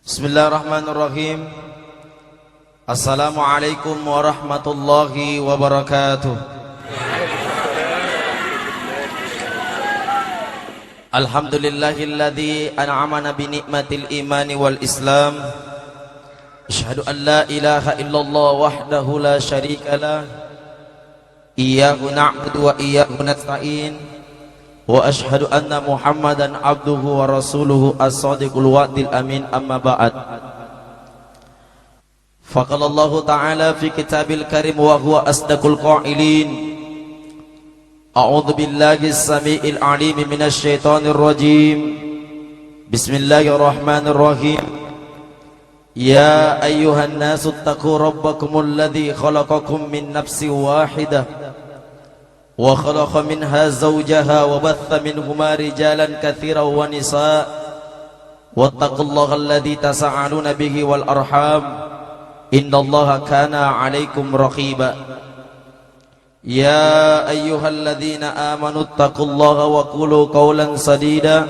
Bismillahirrahmanirrahim. Assalamualaikum warahmatullahi wabarakatuh. Alhamdulillahilladzi an'amana bi ni'matil imani wal islam. Asyhadu an la ilaha illallah wahdahu la syarikalah. Iyyahu na'budu wa iyyahu nasta'in. Wa ashhadu anna Muhammadan abduhu wa rasuluhu as-sadiqul wa'dil amin, amma ba'd. Faqala Allah ta'ala fi kitabil karim wa huwa asdaqul qailin. A'udzu billahi as-sami'il 'alim minasy syaithanir rajim. Bismillahirrahmanirrahim. Ya ayyuhan nasu taqu rabbakumul ladzi khalaqakum min nafsin wahidah wa khalaqa minha zawjaha wa batha minhuma rijalan katsiran wa nisaa wattaqullaha alladzi tasaaluna bihi wal arham innallaha kana 'alaikum raqiba. Ya ayyuhalladzina amanu taqullaha wa qulu qawlan sadida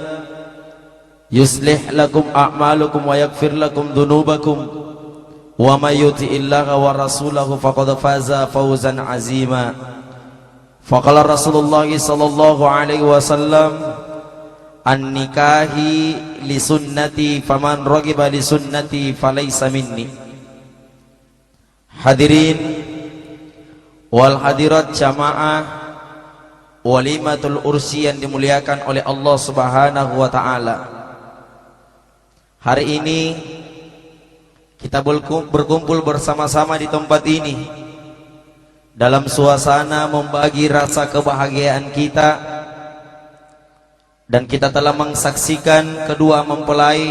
yuslih lakum a'malukum wa yaghfir lakum dhunubakum wa may yuti'illaha wa rasulahu faqad faza fawzan 'azima. Faqala Rasulullah sallallahu alaihi wasallam, an-nikahi li sunnati faman raghiba li sunnati falaysa minni. Hadirin wal hadirat jamaah walimatul ursi yang dimuliakan oleh Allah Subhanahu wa taala. Hari ini kita berkumpul bersama-sama di tempat ini dalam suasana membagi rasa kebahagiaan kita, dan kita telah menyaksikan kedua mempelai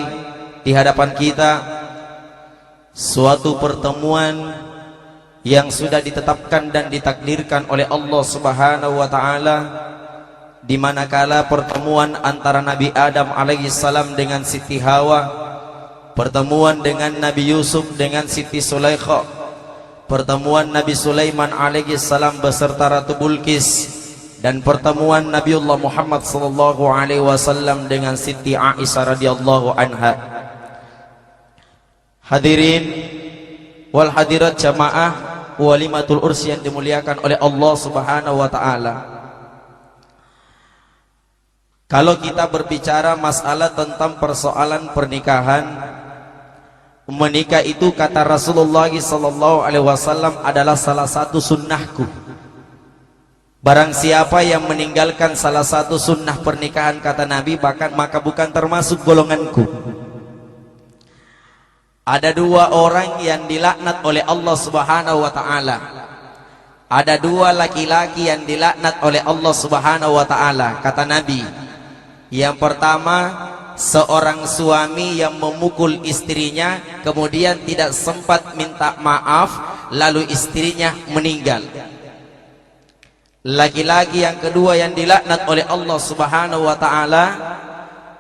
di hadapan kita, suatu pertemuan yang sudah ditetapkan dan ditakdirkan oleh Allah Subhanahu wa taala, di manakala pertemuan antara Nabi Adam alaihissalam dengan Siti Hawa, pertemuan dengan Nabi Yusuf dengan Siti Sulaikha, pertemuan Nabi Sulaiman alaihissalam beserta Ratu Bilqis, dan pertemuan Nabiullah Muhammad sallallahu alaihi wasallam dengan Siti Aisyah radhiyallahu anha. Hadirin wal hadirat jamaah walimatul ursi yang dimuliakan oleh Allah Subhanahu wa taala. Kalau kita berbicara masalah tentang persoalan pernikahan, menikah itu kata Rasulullah sallallahu alaihi wasallam adalah salah satu sunnahku. Barang siapa yang meninggalkan salah satu sunnah pernikahan, kata Nabi, maka bukan termasuk golonganku. Ada dua orang yang dilaknat oleh Allah Subhanahu wa taala. Ada dua laki-laki yang dilaknat oleh Allah Subhanahu wa taala, kata Nabi. Yang pertama, seorang suami yang memukul istrinya kemudian tidak sempat minta maaf lalu istrinya meninggal. Laki-laki yang kedua yang dilaknat oleh Allah Subhanahu wa taala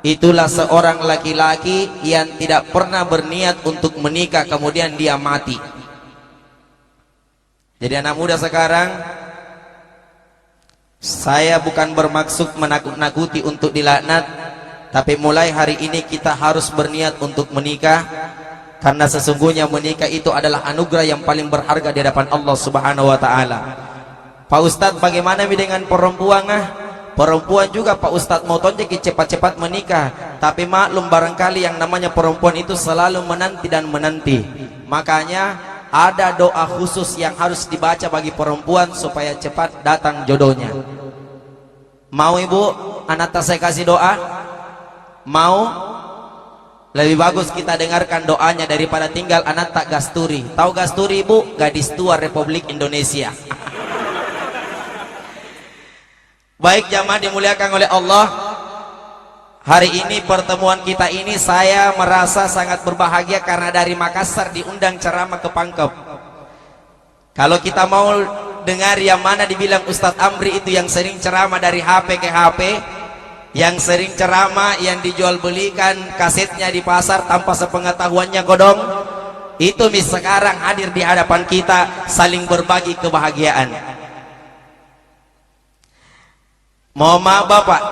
itulah seorang laki-laki yang tidak pernah berniat untuk menikah kemudian dia mati. Jadi anak muda sekarang, saya bukan bermaksud menakut-nakuti untuk dilaknat, tapi mulai hari ini kita harus berniat untuk menikah, karena sesungguhnya menikah itu adalah anugerah yang paling berharga di hadapan Allah Subhanahu wa taala. Pak Ustadz, bagaimana dengan perempuan? Perempuan juga Pak Ustadz mau tonjek cepat-cepat menikah, tapi maklum barangkali yang namanya perempuan itu selalu menanti dan menanti. Makanya ada doa khusus yang harus dibaca bagi perempuan supaya cepat datang jodohnya. Mau ibu, anak saya kasih doa? Mau? Lebih bagus kita dengarkan doanya daripada tinggal anak tak Gasturi. Tahu Gasturi ibu? Gadis tua Republik Indonesia. Baik jamaah dimuliakan oleh Allah, hari ini pertemuan kita ini saya merasa sangat berbahagia karena dari Makassar diundang ceramah ke Pangkep. Kalau kita mau dengar yang mana dibilang Ustadz Amri itu yang sering ceramah dari HP ke HP, yang sering ceramah yang dijual belikan kasetnya di pasar tanpa sepengetahuannya kodong, itu sekarang hadir di hadapan kita saling berbagi kebahagiaan. Mohon maaf Bapak,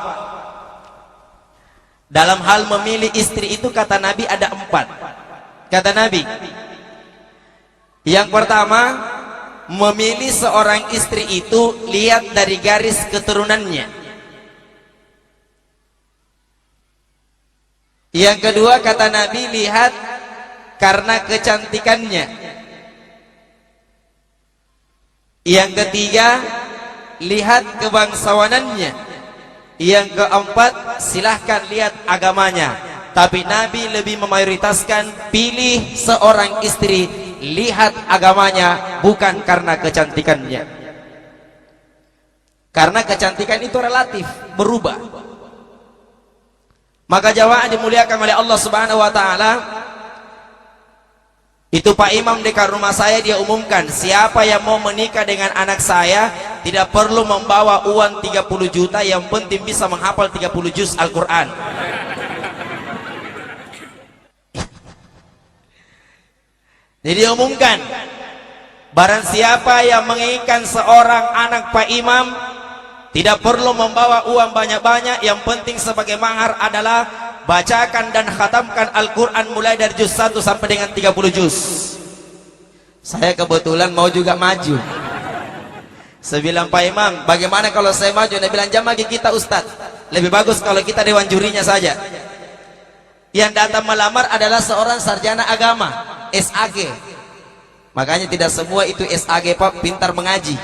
dalam hal memilih istri itu kata Nabi ada 4. Kata Nabi, yang pertama, memilih seorang istri itu lihat dari garis keturunannya. Yang kedua, kata Nabi, lihat karena kecantikannya. Yang ketiga, lihat kebangsawanannya. Yang keempat, silahkan lihat agamanya. Tapi Nabi lebih memayoritaskan pilih seorang istri, lihat agamanya, bukan karena kecantikannya. Karena kecantikan itu relatif, berubah. Maka jamaah dimuliakan oleh Allah Subhanahu wa taala, itu Pak Imam dekat rumah saya dia umumkan, siapa yang mau menikah dengan anak saya tidak perlu membawa uang 30 juta, yang penting bisa menghafal 30 juz Al-Quran. Jadi dia umumkan, barang siapa yang menginginkan seorang anak Pak Imam tidak perlu membawa uang banyak-banyak, yang penting sebagai mahar adalah bacakan dan khatamkan Al-Quran mulai dari juz 1 sampai dengan 30 juz. Saya kebetulan mau juga maju. Saya bilang, Pak Imam, bagaimana kalau saya maju? Dia bilang, jam lagi kita Ustadz, lebih bagus kalau kita dewan jurinya saja. Yang datang melamar adalah seorang sarjana agama, SAG. Makanya tidak semua itu SAG Pak pintar mengaji.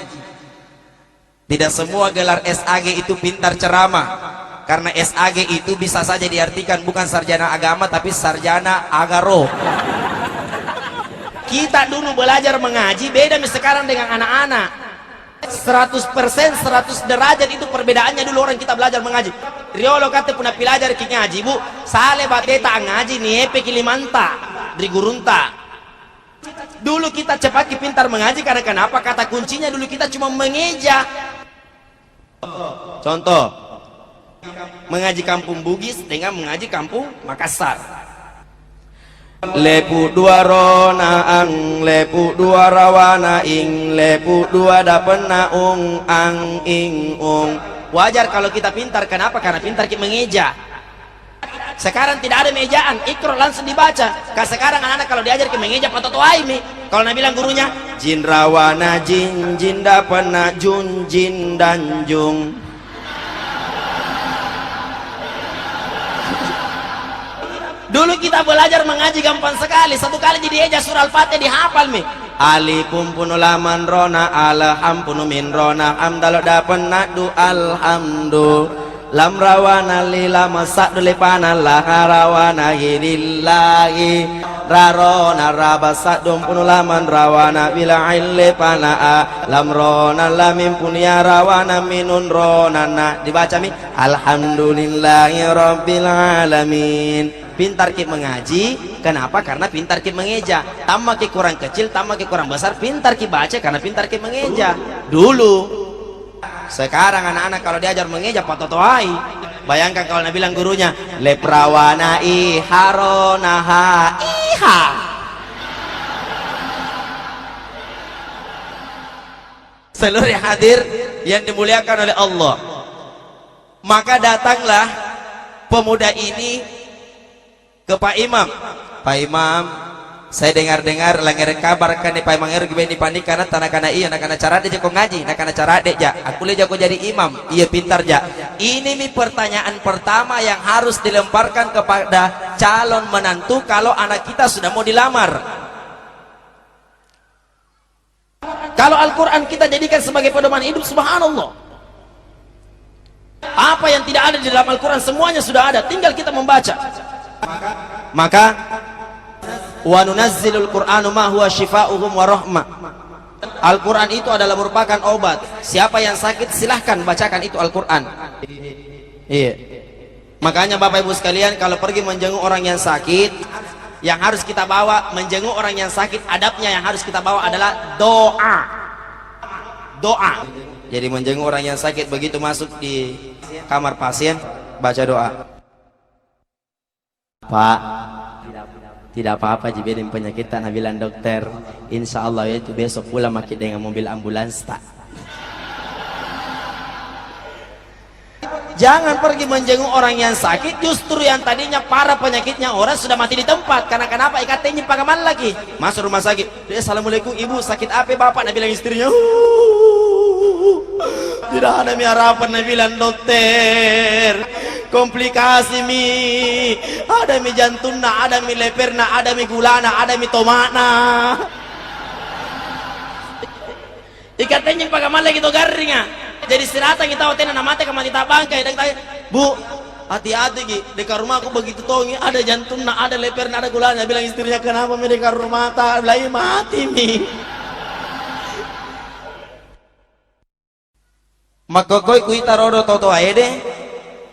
Tidak semua gelar SAG itu pintar ceramah. Karena SAG itu bisa saja diartikan bukan sarjana agama, tapi sarjana agaro. Kita dulu belajar mengaji beda sekarang dengan anak-anak. 100% 100 derajat itu perbedaannya. Dulu orang kita belajar mengaji, riolo kata puna pelajar ki ngaji bu sale bateta ngaji nih epe kilimanta di gurunta. Dulu kita cepat pintar mengaji karena kenapa? Kata kuncinya dulu kita cuma mengeja. Contoh, mengaji kampung Bugis dengan mengaji kampung Makassar. Lepu dua rona ang, lepu dua rawana ing, lepu dua dapena ung ang ing ung. Wajar kalau kita pintar, kenapa? Karena pintar kita mengeja. Sekarang tidak ada mejaan, ikro langsung dibaca. Karena sekarang anak-anak kalau diajar ke mengeja patoto aimi. Kalau Nabi bilang gurunya, jin rawana jin, jin dapena jun, jin dan jung. Dulu kita belajar mengaji gampang sekali, satu kali jadi eja surah Al-Fatihah dihafal mi. Alifum punu laman rona, alham punu min rona, amdalo dapen nadu alhamdu. Lam rawana lila masak dulepana laharawana hilillahi. Rarona rabasak dum punu laman rawana bila ille panaa. Lam rona lamim punya rawana minun rona na. Dibaca mi. Alhamdulillahi rabbil alamin. Pintar ki mengaji, kenapa? Karena pintar ki mengeja. Tambah ki kurang kecil, tambah ki kurang besar, pintar ki baca karena pintar ki mengeja. Dulu. Sekarang anak-anak kalau diajar mengeja patotoai. Bayangkan kalau Nabi bilang gurunya, leprawana iharonaha iha. Seluruh hadir yang dimuliakan oleh Allah. Maka datanglah pemuda ini ke Pak Imam. Pak Imam, saya dengar-dengar langir kabar kan Pak Imam RGB di panik karena tanah iya nak cara dia kok ngaji, nak cara dek ja. Aku leja kok jadi imam. Iya pintar ja. Ini mi pertanyaan pertama yang harus dilemparkan kepada calon menantu kalau anak kita sudah mau dilamar. Kalau Al-Qur'an kita jadikan sebagai pedoman hidup, subhanallah. Apa yang tidak ada di dalam Al-Qur'an semuanya sudah ada, tinggal kita membaca. Maka wa nunazzilul qur'anu ma huwa shifaa'uhum wa rahmah. Al-Qur'an itu adalah merupakan obat. Siapa yang sakit silahkan bacakan itu Al-Qur'an. Iya. Makanya Bapak Ibu sekalian, kalau pergi menjenguk orang yang sakit, yang harus kita bawa menjenguk orang yang sakit, adabnya yang harus kita bawa adalah doa. Doa. Jadi menjenguk orang yang sakit, begitu masuk di kamar pasien baca doa. Pak, tidak apa-apa jika ada penyakit tak bilang dokter, insya Allah ya itu besok pulang makin dengan mobil ambulans tak. Jangan pergi menjenguk orang yang sakit, justru yang tadinya para penyakitnya orang sudah mati di tempat. Karena kenapa? Ikatnya pagaman lagi. Masuk rumah sakit. Dia, assalamualaikum ibu, sakit apa bapak? Nabi bilang istrinya, tidak ada mi harapan. Nabi bilang, dokter, komplikasi mi, ada mi jantungna, ada mi leperna, ada mi gulana, ada mi tomatna. Ikatnya pagaman lagi to garingnya. Jadi istirahat kita hotel na mate kamar kita bangkai dan tanya, bu, hati-hati Gi, dekat rumah aku begitu tongi, ada jantungna, ada leperna, ada gulanya. Bilang istrinya, kenapa mi dekat rumah tak belai mati mi. Makokoi kuita rodo toto aede.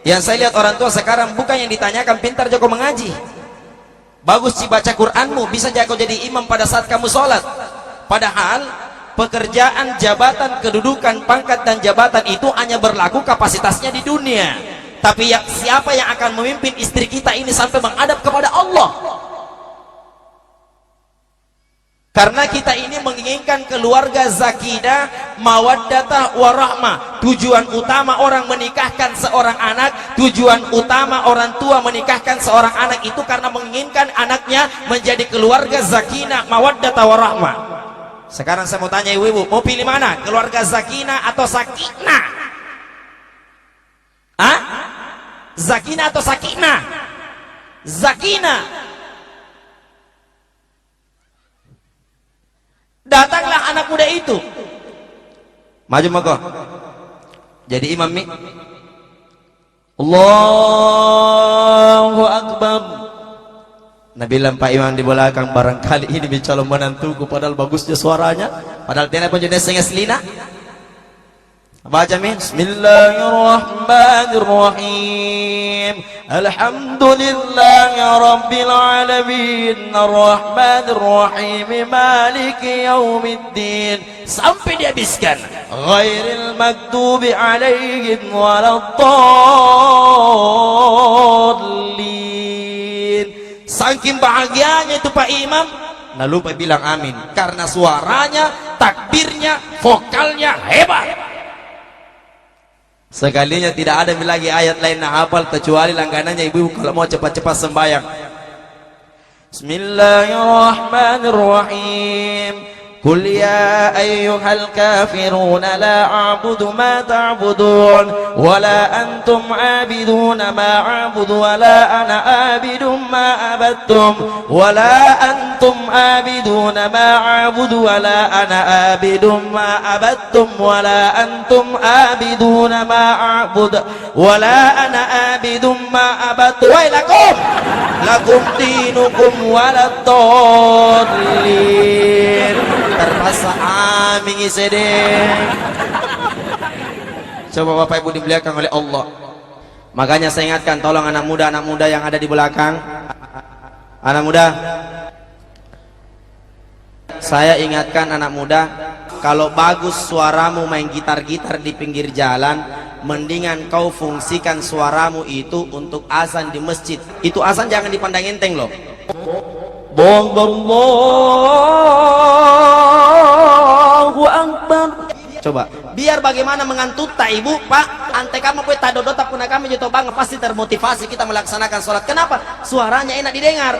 Yang saya lihat orang tua sekarang bukan yang ditanyakan pintar jago mengaji, bagus sih baca Quranmu, bisa jago jadi imam pada saat kamu sholat. Padahal pekerjaan, jabatan, kedudukan, pangkat dan jabatan itu hanya berlaku kapasitasnya di dunia. Tapi siapa yang akan memimpin istri kita ini sampai menghadap kepada Allah? Karena kita ini menginginkan keluarga zakinah, mawaddatah, warahmah. Tujuan utama orang menikahkan seorang anak, tujuan utama orang tua menikahkan seorang anak itu karena menginginkan anaknya menjadi keluarga zakinah, mawaddatah, warahmah. Sekarang saya mau tanya ibu-ibu, mau pilih mana? Keluarga zakinah atau sakinah? Hah? Zakinah atau sakinah? Zakinah. Datanglah anak muda itu. Maju mako. Jadi imam mi. Allahu Akbar. Nabi bilang, Pak Imam di belakang, barangkali ini calon menantuku, padahal bagusnya suaranya, padahal dia pun jenis selina. Baca min. Bismillahirrahmanirrahim. Alhamdulillahi rabbil alamin, arrahmanirrahim, maliki yaumiddin, sampai dihabiskan. Ghairil maghdubi alaihim waladdallin. Saking bahagianya itu Pak Imam, nggak lupa bilang amin karena suaranya, takbirnya, vokalnya hebat. Sekalinya tidak ada lagi ayat lain yang hafal kecuali langganannya ibu kalau mau cepat-cepat sembahyang. Bismillahirrahmanirrahim. قل يا أيها الكافرون لا أعبد ما تعبدون ولا أنتم عابدون ما أعبد ولا أنا عابد ما عبدتم ولا أنتم عابدون ما أعبد ولا أنا عابد ما عبدتم ولا أنتم عابدون ما أعبد ولا أنا عابد ما عبدت ويلكم لكم دينكم ولا الضالين. Terpaksa amin sedih. Coba Bapak Ibu dimuliakan oleh Allah. Makanya saya ingatkan, tolong anak muda yang ada di belakang. Anak muda, saya ingatkan anak muda, kalau bagus suaramu main gitar-gitar di pinggir jalan, mendingan kau fungsikan suaramu itu untuk azan di masjid. Itu azan jangan dipandang enteng loh. Allahu Akbar. Coba biar bagaimana mengantuk tak ibu pak ante kamu pun tak dodot tak puna kami juto banget, pasti termotivasi kita melaksanakan sholat. Kenapa? Suaranya enak didengar.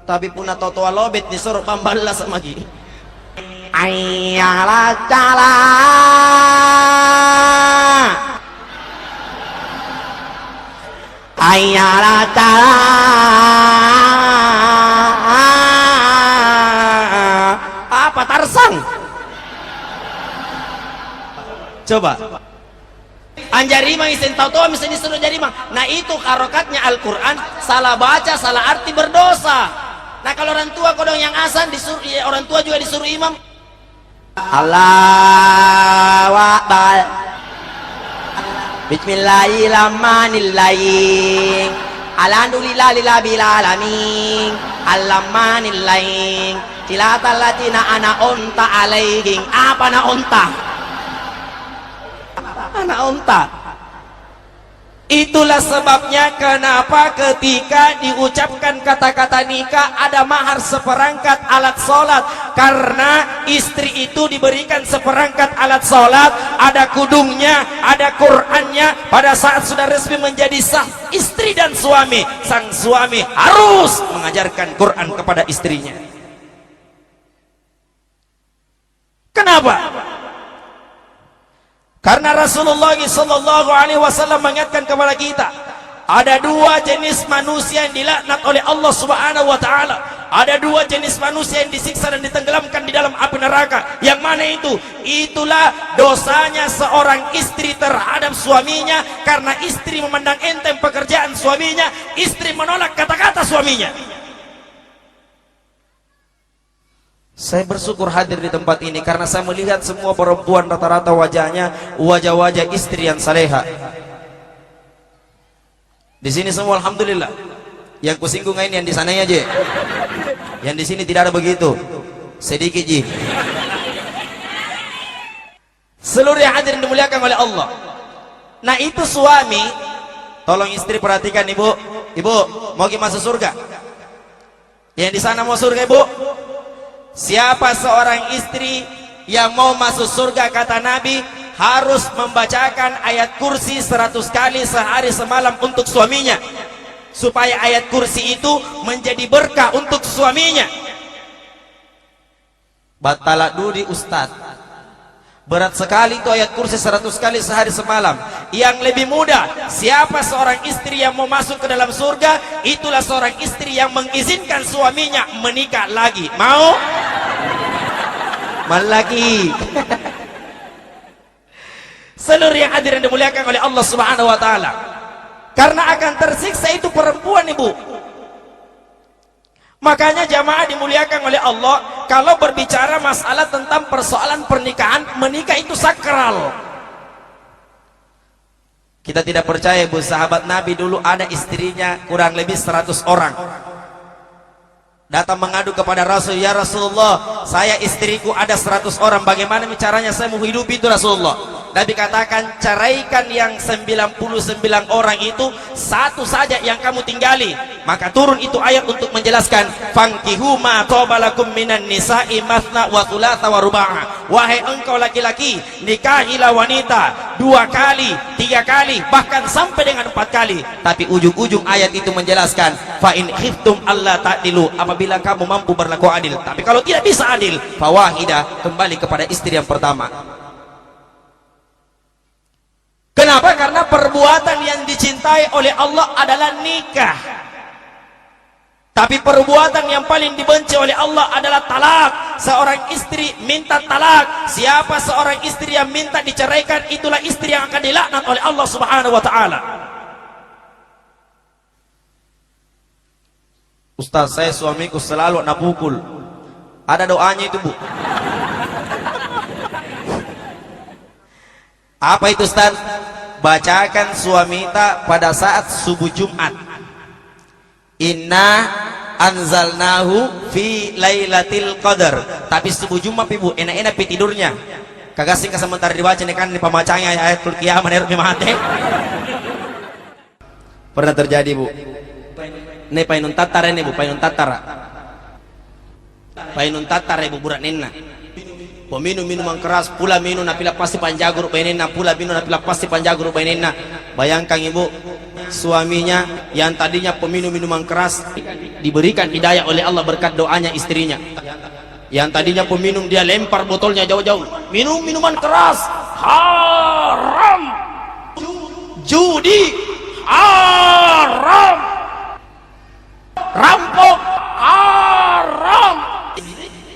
Tapi puna totoa lobet disuruh pambala sama gini. Ayalah cala, ayalah cala. Apa Tarzan? Coba anjarima isen tahu misalnya disuruh jarima. Nah itu harokatnya Al-Quran, salah baca salah arti berdosa. Nah kalau orang tua kodong yang azan disuruh, ya, orang tua juga disuruh imam. Allahu Akbar. Bismillahirrahmanirrahim. Alhamdulillahirabbil alamin. Alrahmanirrahim. Tilatal latina ana unta alaihim. Apa na unta? Anak unta. Itulah sebabnya kenapa ketika diucapkan kata-kata nikah ada mahar seperangkat alat sholat, karena istri itu diberikan seperangkat alat sholat, ada kudungnya, ada Qur'annya. Pada saat sudah resmi menjadi sah istri dan suami, sang suami harus mengajarkan Qur'an kepada istrinya. Kenapa? Karena Rasulullah SAW mengingatkan kepada kita, ada dua jenis manusia yang dilaknat oleh Allah Subhanahu wa taala. Ada dua jenis manusia yang disiksa dan ditenggelamkan di dalam api neraka. Yang mana itu? Itulah dosanya seorang istri terhadap suaminya, karena istri memandang enteng pekerjaan suaminya, istri menolak kata-kata suaminya. Saya bersyukur hadir di tempat ini karena saya melihat semua perempuan rata-rata wajahnya wajah-wajah istri yang saleha. Di sini semua alhamdulillah. Yang kusinggung ini yang di sananya aja. Yang di sini tidak ada begitu. Sedikit ji. Seluruh yang hadir dimuliakan oleh Allah. Nah, itu suami, tolong istri perhatikan ibu. Ibu, mau masuk surga? Yang di sana mau surga ibu? Siapa seorang istri yang mau masuk surga, kata Nabi, harus membacakan ayat kursi 100 kali sehari semalam untuk suaminya, supaya ayat kursi itu menjadi berkah untuk suaminya. Batala dudi ustaz, berat sekali itu ayat kursi 100 kali sehari semalam. Yang lebih mudah, siapa seorang istri yang mau masuk ke dalam surga, itulah seorang istri yang mengizinkan suaminya menikah lagi. Mau? Malaki. Seluruh yang hadir yang dimuliakan oleh Allah Subhanahu wa taala. Karena akan tersiksa itu perempuan, ibu. Makanya jamaah dimuliakan oleh Allah, kalau berbicara masalah tentang persoalan pernikahan, menikah itu sakral. Kita tidak percaya, ibu, sahabat Nabi dulu ada istrinya kurang lebih 100 orang. Datang mengadu kepada Rasul, ya Rasulullah, saya istriku ada 100 orang, bagaimana caranya saya menghidupi itu Rasulullah? Nabi katakan, ceraikan yang 99 orang itu, satu saja yang kamu tinggali. Maka turun itu ayat untuk menjelaskan, fankihu ma tobalakum minan nisa'i mathna wa thulatha wa ruba'a. Wahai engkau laki-laki, nikahilah wanita 2 kali, 3 kali, bahkan sampai dengan 4 kali. Tapi ujung-ujung ayat itu menjelaskan, fa in khiftum alla ta'dilu, apabila kamu mampu berlaku adil. Tapi kalau tidak bisa adil, fawahidah, kembali kepada istri yang pertama. Kenapa? Karena perbuatan yang dicintai oleh Allah adalah nikah. Tapi perbuatan yang paling dibenci oleh Allah adalah talak. Seorang istri minta talak. Siapa seorang istri yang minta diceraikan, itulah istri yang akan dilaknat oleh Allah Subhanahu wa taala. Ustaz, saya suamiku selalu nak pukul. Ada doanya itu, Bu. Apa itu, Ustaz? Bacakan suamita pada saat subuh Jumat. Inna anzalnahu fi lailatul qadar. Tapi subuh Jumat, Ibu, enak-enak pi tidurnya. Kagak sing sementara dibaca nih kan di pemacangnya ayatul qiyamah nerbi mate. Pernah terjadi, Bu. Ini painun tatara ini, Bu, painun tatara. Painun tatara, Ibu, burak ninna. Peminum minuman keras, pula minum napila pasti panjagur bainena, pula minum napila pasti panjagur bainena. Bayangkan, Ibu, suaminya yang tadinya peminum minuman keras diberikan hidayah oleh Allah berkat doanya istrinya. Yang tadinya peminum, dia lempar botolnya jauh-jauh. Minum minuman keras haram, judi haram, rampok haram,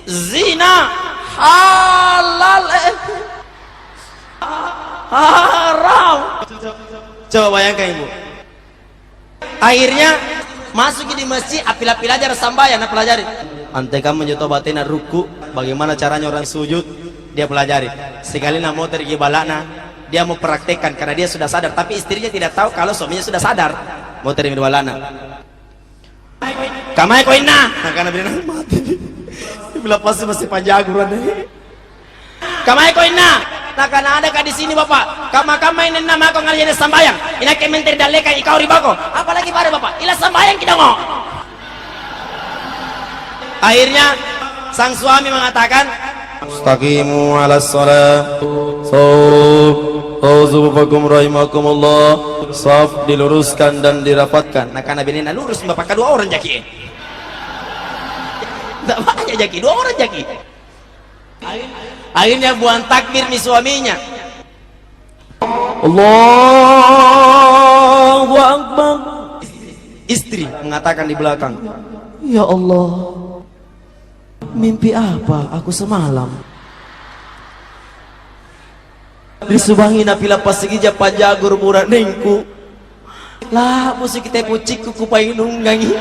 zina halal, haram. Coba bayangkan, Ibu. Akhirnya masuk di masjid, apila pelajar sambayan, pelajari. Antai kamu jatuh batin ruku, bagaimana caranya orang sujud, dia pelajari. Sekali nak motor di balana, dia mau praktekkan karena dia sudah sadar, tapi istrinya tidak tahu kalau suaminya sudah sadar. Motor di balana. Kamai koina, karena bilang mati. Bila pasti masih panjaguran deh. Kamai koina, nah karena ada di sini Bapak. kama ini nama ko ngalian sambayang ina ke menteri daleka ikau ribako apalagi pada bapak ila sambayang kita ngok. Akhirnya sang suami mengatakan istaqimu ala shalah Auzubillakum rahimakumullah. Saf diluruskan dan dirapatkan. Nah karena benina lurus bapak kedua orang jaki. Tidak banyak jaki, dua orang jaki. Akhirnya buang takbir mi suaminya. Allahu Akbar. Istri mengatakan di belakang, ya Allah, mimpi apa aku semalam? Disubangi na pila pasigija pajagur murah nengku lah musik kita pucikku kupainunggangi.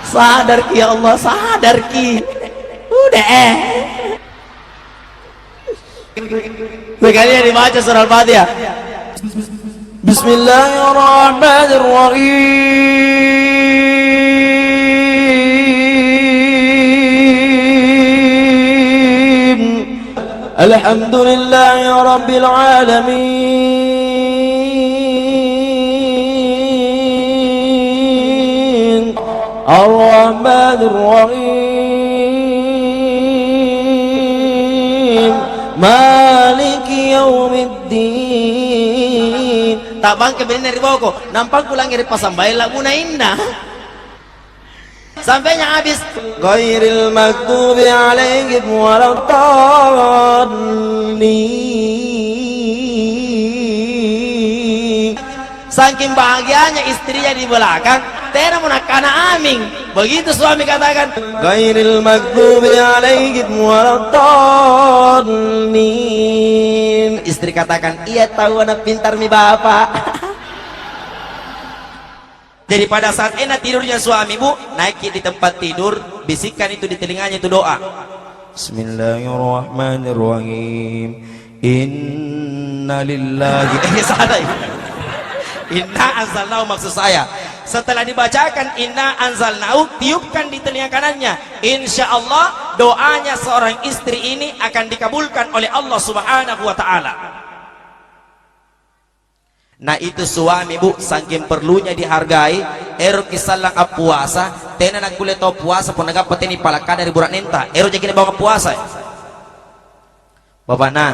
Sadar ki ya Allah, sadar ki. Udah sekalian dibaca surah Al-Fatihah. Bismillahirrahmanirrahim. Alhamdulillahi rabbil alamin. Ar-Rahmanir Rahim. Maliki yaumiddin. Tabang kebenar di bawahku. Nampak pulang dari pasambay laguna indah. Sampainya habis ghairil maghdubi alaihim waladdallin. Saking bahagianya istrinya di belakang, tera munakana aming. Begitu suami katakan ghairil maghdubi alaihim waladdallin. Istri katakan, iya tahu anak pintar mi bapak. Jadi pada saat enak tidurnya suami bu, naik di tempat tidur, bisikan itu di telinganya itu doa. Bismillahirrahmanirrahim. Inna lillahi. Salah. Inna anzalnahu maksud saya. Setelah dibacakan inna anzalnahu, tiupkan di telinga kanannya. Insya Allah doanya seorang istri ini akan dikabulkan oleh Allah Subhanahu wa Ta'ala. Nah itu suami bu, saking perlunya dihargai. Ero kisalang puasa, tena nak kulit tau puasa pun nagap peteni palaka dari burak nenta. Ero jadi bawa puasa. Bapak nah,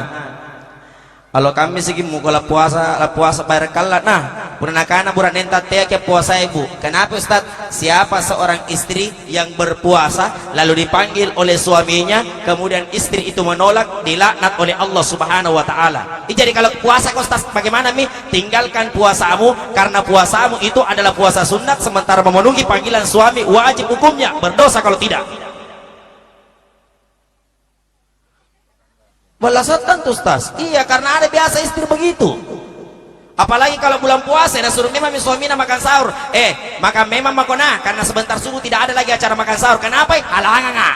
kalau kami segi mukola puasa bayar kalah nah. Pernah kana burak nenta teh ke puasa ibu. Kenapa Ustaz? Siapa seorang istri yang berpuasa lalu dipanggil oleh suaminya, kemudian istri itu menolak, dilaknat oleh Allah Subhanahu wa Ta'ala. Jadi kalau puasa Ustaz bagaimana mi? Tinggalkan puasamu, karena puasamu itu adalah puasa sunat, sementara memenuhi panggilan suami wajib hukumnya, berdosa kalau tidak. Belasatan tuh Ustaz. Iya, karena ada biasa istri begitu. Apalagi kalau bulan puasa dan suruh memang suami makan sahur, maka memang makona karena sebentar subuh tidak ada lagi acara makan sahur. Kenapa? Halangan nggak?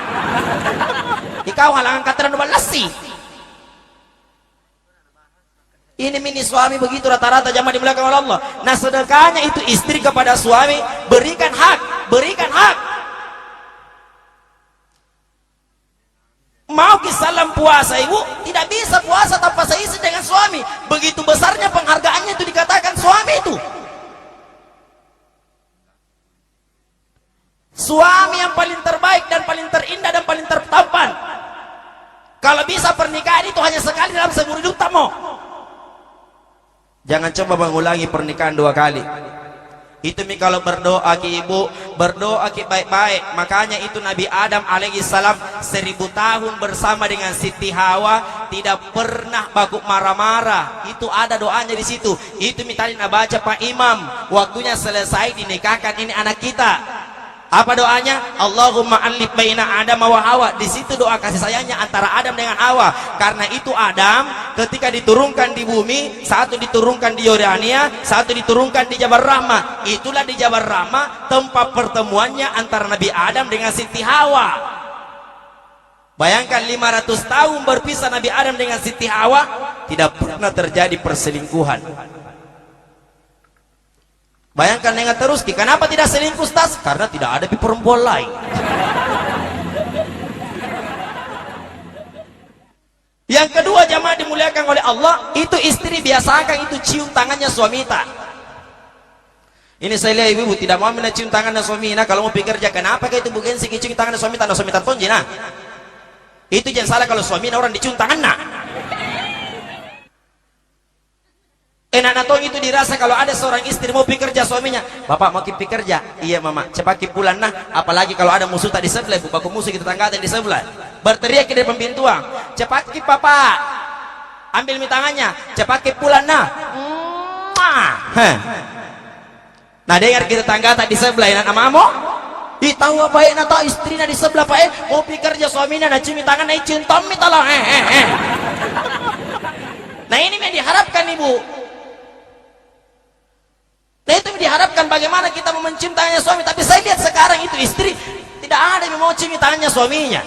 Ikau halangan kataran balasi. Ini mini suami begitu rata-rata jamaah dimuliakan oleh Allah. Nah sedekahnya itu istri kepada suami, berikan hak, berikan hak. Mau kisalam puasa ibu, tidak bisa puasa tanpa seisi dengan suami. Begitu besarnya penghargaannya itu dikatakan suami itu. Suami yang paling terbaik dan paling terindah dan paling tertampan. Kalau bisa pernikahan itu hanya sekali dalam seumur hidup tamu. Jangan coba mengulangi pernikahan 2 kali. Itu mi kalau berdoa ki ibu, berdoa ki baik-baik. Makanya itu Nabi Adam alaihi salam 1000 tahun bersama dengan Siti Hawa tidak pernah baku marah-marah. Itu ada doanya di situ. Itu mi tadi baca Pak Imam, waktunya selesai dinikahkan ini anak kita. Apa doanya? Allahumma alif baina Adam wa Hawa. Di situ doa kasih sayangnya antara Adam dengan Hawa. Karena itu Adam ketika diturunkan di bumi, satu diturunkan di Yordania, satu diturunkan di Jabal Rahmah. Itulah di Jabal Rahmah tempat pertemuannya antara Nabi Adam dengan Siti Hawa. Bayangkan 500 tahun berpisah Nabi Adam dengan Siti Hawa, tidak pernah terjadi perselingkuhan. Bayangkan dengan terus, kenapa tidak selingkuh Ustaz? Karena tidak ada perempuan lain. Yang kedua jamaah dimuliakan dimuliakan oleh Allah, itu istri biasakan itu cium tangannya suami tak. Ini saya lihat ibu tidak mau mencium tangannya suami. Nah kalau mau pikir aja kenapa kayak itu bukan sih cium tangannya suami tak, suami tak tonji nah. Itu jangan salah kalau suami orang dicium tangan nak. Enak natong itu dirasa kalau ada seorang istri mau pikir kerja suaminya, bapak mau pergi kerja, iya mama, cepat pulang nah. Apalagi kalau ada musuh tak di sebelah, baku musuh kita tangga di sebelah, berteriak dari pembintuan, cepat papa, ambil mi tangannya, cepat pulang nah. Nah dengar kita tangga tak di sebelah, enak mamo, tahu apa enak tahu istrinya di sebelah pak mau pergi kerja suaminya, nah cium tangan, nah cium tommy tolong, Nah ini yang diharapkan ibu. Nah itu diharapkan bagaimana kita mau mencium tangannya suami. Tapi saya lihat sekarang itu istri tidak ada yang mau cium tangannya suaminya.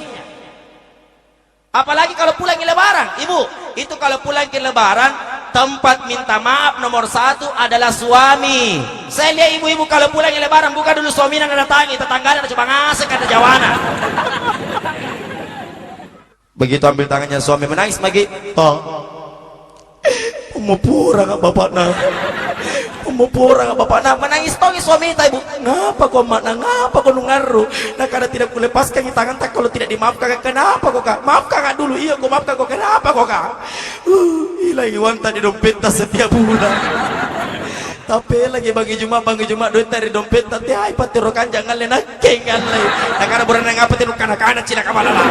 Apalagi kalau pulang ke lebaran, ibu, itu kalau pulang ke lebaran tempat minta maaf nomor 1 adalah suami. Saya lihat ibu-ibu kalau pulang ke lebaran buka dulu suaminya datangi, tetangganya coba ngasih kata jawana. Begitu ambil tangannya suami menangis lagi. Pemupura kak bapak nah. Pemupura bapak nah menangis tongi suami ibu. Ngapa kau makna, ngapa kau nungaru? Nah karena tidak kulepaskan tangan tak kalau tidak dimaafkan. Kenapa kau kak? Maafkan kak dulu. Iya kau maafkan kau. Kenapa kau kak? Hilang iwan tadi dompet setiap bulan. Tapi lagi bagi Jumat duit dari dompet tadi hai patirokan jangan lena kengan lagi. Nah karena bulan ngapa tiru kana-kana cina kamalala.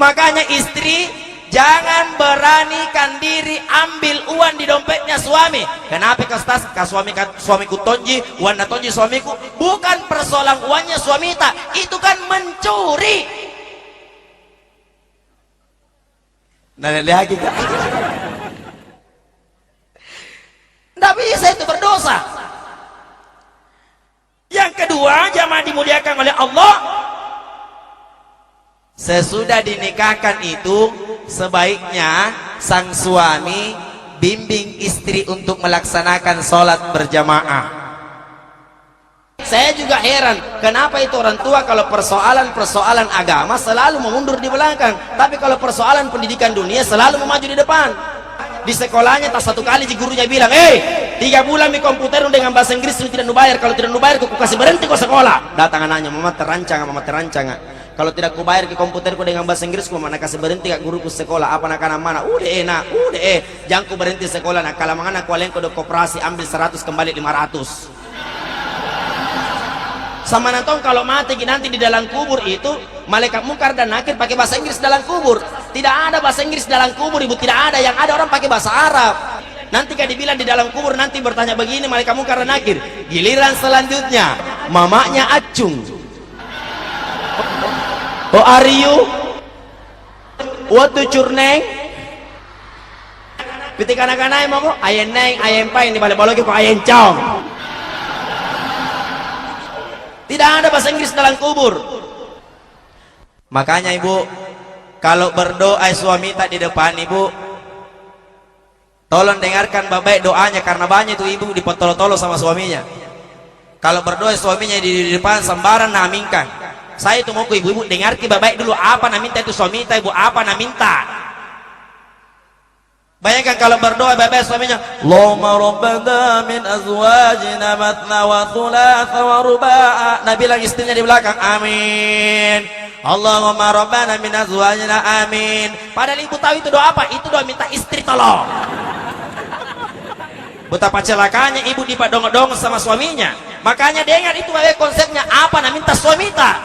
Makanya istri jangan beranikan diri ambil uang di dompetnya suami. Kenapa kastas suamiku tonji, uang na tonji suamiku? Bukan persoalan uangnya suami tak, itu kan mencuri. Nah lagi kan? Tidak bisa itu berdosa. Yang kedua, jamaah dimuliakan oleh Allah. Sesudah dinikahkan itu sebaiknya sang suami bimbing istri untuk melaksanakan sholat berjamaah. Saya juga heran kenapa itu orang tua kalau persoalan agama selalu mengundur di belakang, tapi kalau persoalan pendidikan dunia selalu memaju di depan. Di sekolahnya tak satu kali gurunya bilang 3 bulan di komputer dengan bahasa Inggris tidak nubayar, kalau tidak nubayar aku kasih berhenti kau sekolah. Datang anaknya, mama terancang. Kalau tidak ku bayar ke komputerku dengan bahasa Inggris, ku mana kasih berhenti kak guruku sekolah. Apa nak mana? Udah jangan ku berhenti sekolah. Nak kalau mana ku aleng kode koperasi ambil 100 kembali 500. Sama nantong kalau mati nanti di dalam kubur itu malaikat mungkar dan nakir pakai bahasa Inggris dalam kubur. Tidak ada bahasa Inggris dalam kubur ibu, tidak ada. Yang ada orang pakai bahasa Arab. Nanti kan dibilang di dalam kubur nanti bertanya begini malaikat mungkar dan nakir. Giliran selanjutnya mamanya acung. Oh are you? What to curneng? Piti kanak-kanak mau kok ayen neng, ayen pain di balik-balik kok ayen cong. Tidak ada bahasa Inggris dalam kubur. Makanya ibu, kalau berdoa suami tak di depan ibu, tolong dengarkan baik doanya karena banyak itu ibu dipotolo-tolo sama suaminya. Kalau berdoa suaminya di depan sembarang naminkan. Saya itu mau ke ibu-ibu dengarkan baik dulu apa nak minta itu suami kita ibu apa nak minta. Bayangkan kalau berdoa baik suaminya, Allahumma rabbana min azwajina matna wa thulatha wa ruba'a. Nabi bilang istrinya di belakang, amin. Allahumma rabbana min azwajina amin. Padahal ibu tahu itu doa apa? Itu doa minta istri tolong. Betapa celakanya ibu dipadong-dong sama suaminya. Makanya dengar itu konsepnya apa nak minta suami tak.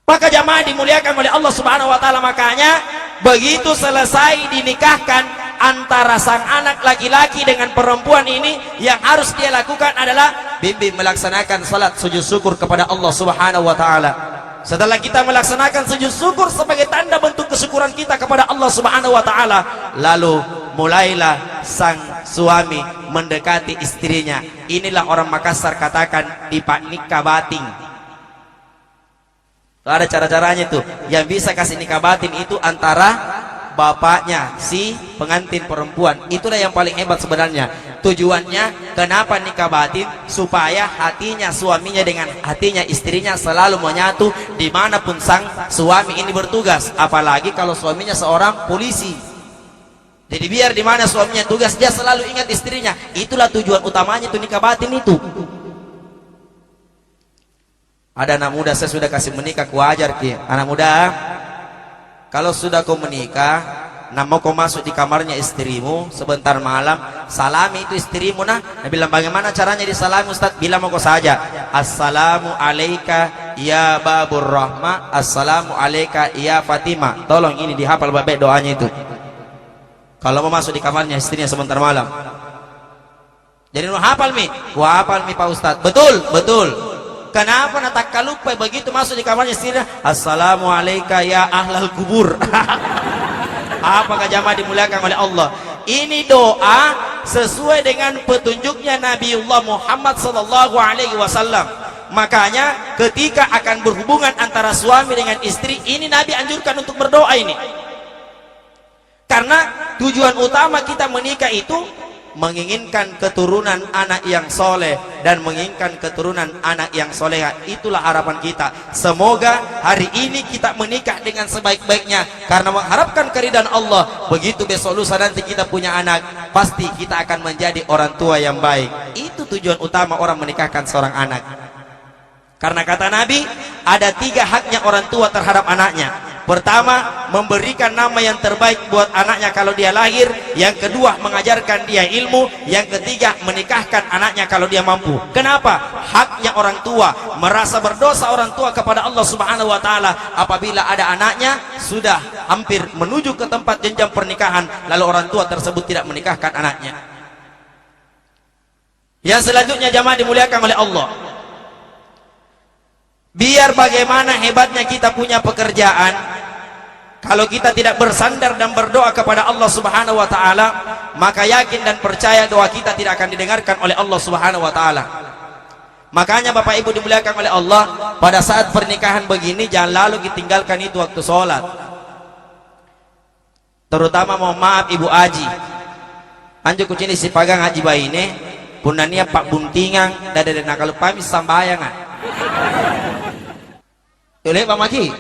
Maka jamaah dimuliakan oleh Allah Subhanahu wa taala, makanya begitu selesai dinikahkan antara sang anak laki-laki dengan perempuan ini, yang harus dia lakukan adalah bimbing melaksanakan salat sujud syukur kepada Allah Subhanahu wa taala. Setelah kita melaksanakan sujud syukur sebagai tanda bentuk kesyukuran kita kepada Allah Subhanahu wa taala, lalu mulailah sang suami mendekati istrinya. Inilah orang Makassar katakan dipak nikah batin. Ada cara-caranya tuh. Yang bisa kasih nikah batin itu antara bapaknya si pengantin perempuan. Itulah yang paling hebat sebenarnya. Tujuannya kenapa nikah batin? Supaya hatinya suaminya dengan hatinya istrinya selalu menyatu dimanapun sang suami ini bertugas. Apalagi kalau suaminya seorang polisi. Jadi biar dimana suaminya tugas dia selalu ingat istrinya. Itulah tujuan utamanya itu nikah batin itu. Ada anak muda, saya sudah kasih menikah, ku ajar ki. Anak muda, kalau sudah kau menikah, nah mau kau masuk di kamarnya istrimu sebentar malam, salami itu istrimu. Nah bilang bagaimana caranya disalami Ustaz? Bilang mau kau saja, assalamu alaika ya babur rahmah, assalamu alaika ya Fatimah. Tolong ini dihafal baik doanya itu. Kalau mau masuk di kamarnya istrinya sebentar malam. Jadi lu hafal mi? Gua hafal mi Pak Ustaz. Betul, betul. Kenapa nak lupa begitu masuk di kamarnya istrinya, assalamu alaika ya ahlal kubur. Apakah jamaah dimuliakan oleh Allah? Ini doa sesuai dengan petunjuknya Nabiullah Muhammad sallallahu alaihi wasallam. Makanya ketika akan berhubungan antara suami dengan istri, ini Nabi anjurkan untuk berdoa ini. Karena tujuan utama kita menikah itu menginginkan keturunan anak yang soleh dan menginginkan keturunan anak yang soleha. Itulah harapan kita. Semoga hari ini kita menikah dengan sebaik-baiknya karena mengharapkan keridhaan Allah. Begitu besok lusa nanti kita punya anak, pasti kita akan menjadi orang tua yang baik. Itu tujuan utama orang menikahkan seorang anak. Karena kata Nabi, ada 3 haknya orang tua terhadap anaknya. Pertama, memberikan nama yang terbaik buat anaknya kalau dia lahir. Yang kedua, mengajarkan dia ilmu. Yang ketiga, menikahkan anaknya kalau dia mampu. Kenapa? Haknya orang tua. Merasa berdosa orang tua kepada Allah Subhanahu wa taala apabila ada anaknya sudah hampir menuju ke tempat jenjang pernikahan, lalu orang tua tersebut tidak menikahkan anaknya. Yang selanjutnya jamaah dimuliakan oleh Allah. Biar bagaimana hebatnya kita punya pekerjaan, kalau kita tidak bersandar dan berdoa kepada Allah Subhanahu wa taala, maka yakin dan percaya doa kita tidak akan didengarkan oleh Allah Subhanahu wa taala. Makanya Bapak Ibu dimuliakan oleh Allah, pada saat pernikahan begini jangan lalu ditinggalkan itu waktu sholat. Terutama mohon maaf Ibu Aji. Anjuk kucini si pagang Haji Baine, punania Pak Buntingang, dada dan kalau pami sambayangan. Oleh Pak Maki.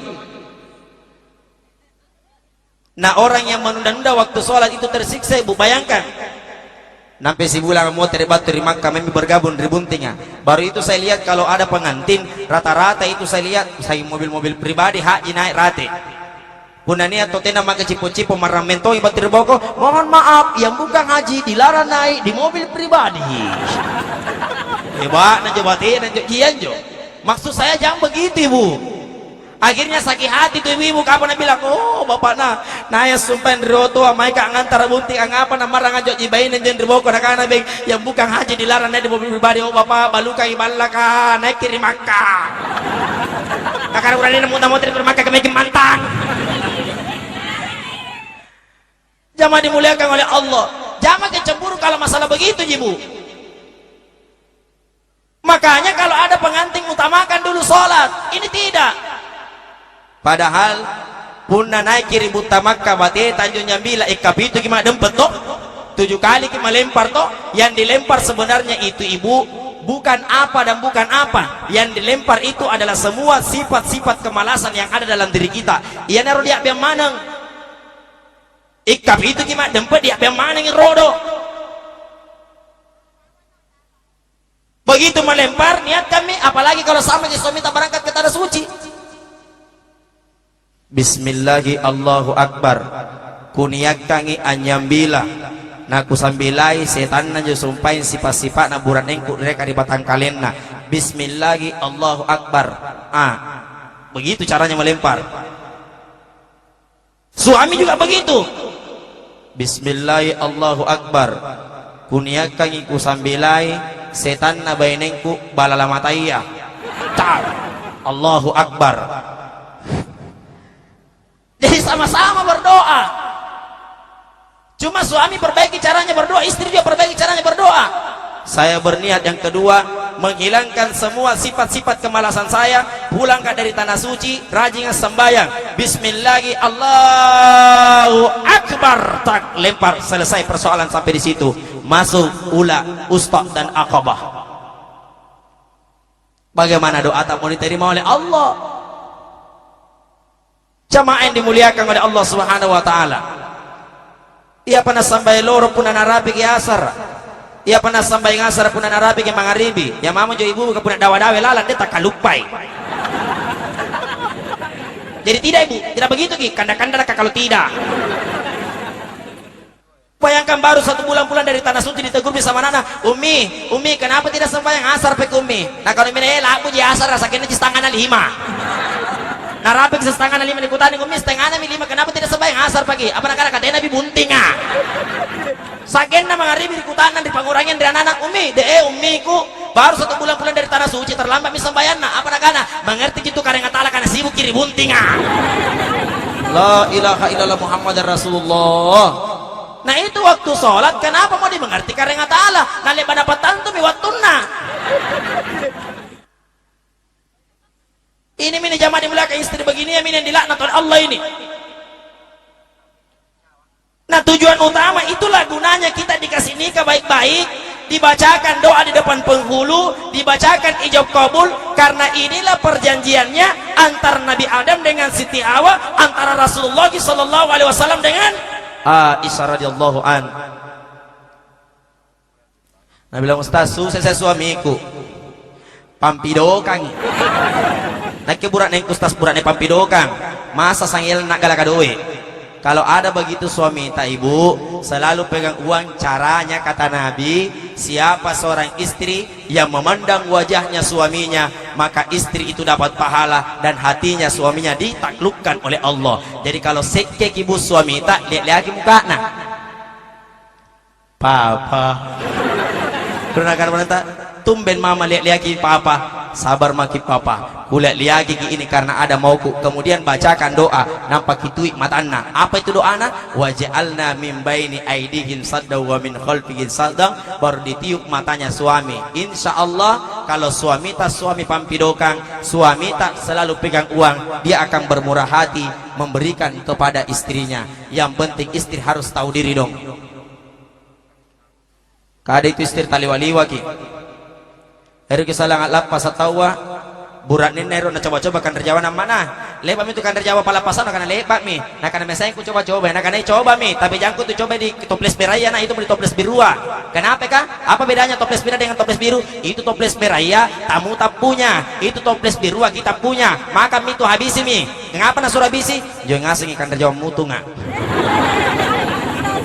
Nah orang yang menunda-nunda waktu sholat itu tersiksa Ibu, bayangkan. Nampai si bulan mau terbat dari Makkah kami bergabung di Buntinga. Baru itu saya lihat kalau ada pengantin rata-rata itu saya lihat saya mobil-mobil pribadi haji naik rate. Punania totena maka cipo-cipo maramento ibat terboko. Mohon maaf yang bukan haji dilarang naik di mobil pribadi. Coba najobatin najokian jo. Maksud saya jangan begitu Ibu. Akhirnya sakit hati tuh ibu kapan bilang, oh bapak naya sumpah roto amai kak ngantar bunting angapa marang aja jibain dan jenderal boko nakana beng yang bukan haji dilarang naik di mobil pribadi. Oh bapak baluka ibalaka naik kiri Makkah. Kakak urang ini mau terima Makkah kami mantang. Jamaah dimuliakan oleh Allah. Jangan kecemburu kalau masalah begitu ibu. Makanya kalau ada pengantin utamakan dulu sholat. Ini tidak. Padahal punna naik kiri buta Makkah bate Tanjung Nyambila itu gimana dempet toh 7 kali kita melempar toh. Yang dilempar sebenarnya itu ibu bukan apa dan bukan apa. Yang dilempar itu adalah semua sifat-sifat kemalasan yang ada dalam diri kita. Ia naruh dia yang maneng itu gimana dempet dia yang maneng rodo. Begitu melempar niat kami, apalagi kalau sama si suami tak berangkat ke tanah suci. Bismillahi Allahu Akbar kuniakangi anyambila naku sambilai setan na sumpahin sifat-sifat na buran engku mereka di batang kalenna. Bismillahi Allahu Akbar. Begitu caranya melempar. Suami juga begitu. Bismillahi Allahu Akbar kuniakangi ku sambilai setan na bainengku balalamataya. Allahu Akbar. Jadi sama-sama berdoa. Cuma suami perbaiki caranya berdoa, istri juga perbaiki caranya berdoa. Saya berniat yang kedua menghilangkan semua sifat-sifat kemalasan saya. pulang dari tanah suci, rajin sembahyang, bismillahi Allahu akbar, tak lempar, selesai persoalan sampai di situ. Masuk ula, ustaz dan aqabah. Bagaimana doa tak mau diterima oleh Allah? Jamaah yang dimuliakan oleh Allah Subhanahu wa taala. Ia pernah sampai loro pun narapi ke asar. Ia pernah sampai ngasar pun narapi ke mangaribi. Ya mama jo ibu ke pun dawa-dawa lalat dia tak kalupai. Jadi tidak ibu, tidak begitu ki. Kanda-kanda kalau tidak. Bayangkan baru 1 bulan dari tanah suci ditegur sama Nana, Umi, kenapa tidak sembahyang asar pek Umi? Nah kalau Umi laku ji asar rasakan ji setengah 5. Nah rapik setengah 5 dikutani Umi setengah 5, kenapa tidak sembahyang asar pagi? Apa nak kata Nabi bunting ah? Sagen nama ngaribi dikutanan di pangurangin dari anak Umi, Umiku baru 1 bulan dari tanah suci terlambat mi sembahyang nah apa nak kana? Mengerti gitu karena ngatalah karena sibuk kiri bunting ah. La ilaha illallah Muhammadar Rasulullah. Nah itu waktu sholat, kenapa mau dimengerti karena ta'ala? Nah lebar dapat tantu mi waktuna. Ini mini jamaah dimulakan istri begini ya mini yang dilaknat oleh Allah ini. Nah tujuan utama itulah gunanya kita dikasih nikah baik-baik, dibacakan doa di depan penghulu, dibacakan ijab kabul, karena inilah perjanjiannya antara Nabi Adam dengan Siti Hawa, antara Rasulullah SAW dengan Aisyah radhiyallahu an. Nah bilang Ustaz, saya suamiku pampidokang. Nak keburak neng Ustaz burak neng pampidokang. Masa sangil nak galakadoe. Kalau ada begitu suami tak ibu, selalu pegang uang. Caranya kata Nabi, siapa seorang istri yang memandang wajahnya suaminya, maka istri itu dapat pahala dan hatinya suaminya ditaklukkan oleh Allah. Jadi kalau sekek ibu suami tak lihat lagi muka nah, papa. Karena kan tumben mama lihat lagi papa, sabar maki papa. Kulihat lagi ini karena ada mauku. Kemudian bacakan doa, nampak itu matana. Apa itu doana? Waj'alna min baini aidihim sadda wa min khalfihim sadda. Baru ditiup matanya suami. Insya Allah kalau suami pampidokang, suami tak selalu pegang uang, dia akan bermurah hati memberikan kepada istrinya. Yang penting istri harus tahu diri dong. Kada itu istri taliwaliwa ki. Hari kesalahan lapas atawa burat ni nero na coba-coba kan terjawab nama mana lepak mi tu kan terjawab palapasan karena lepak mi nah karena mesanya ku coba-coba nah karena coba mi tapi jangan ku tu coba di toples beraya nah itu di toples birua. Kenapa kah? Apa bedanya toples birua dengan toples biru? Itu toples beraya tamu tak punya, itu toples birua kita punya, maka mi tu habisi mi. Ngapa na suruh habisi? Jangan ngasih kan terjawab mutu nggak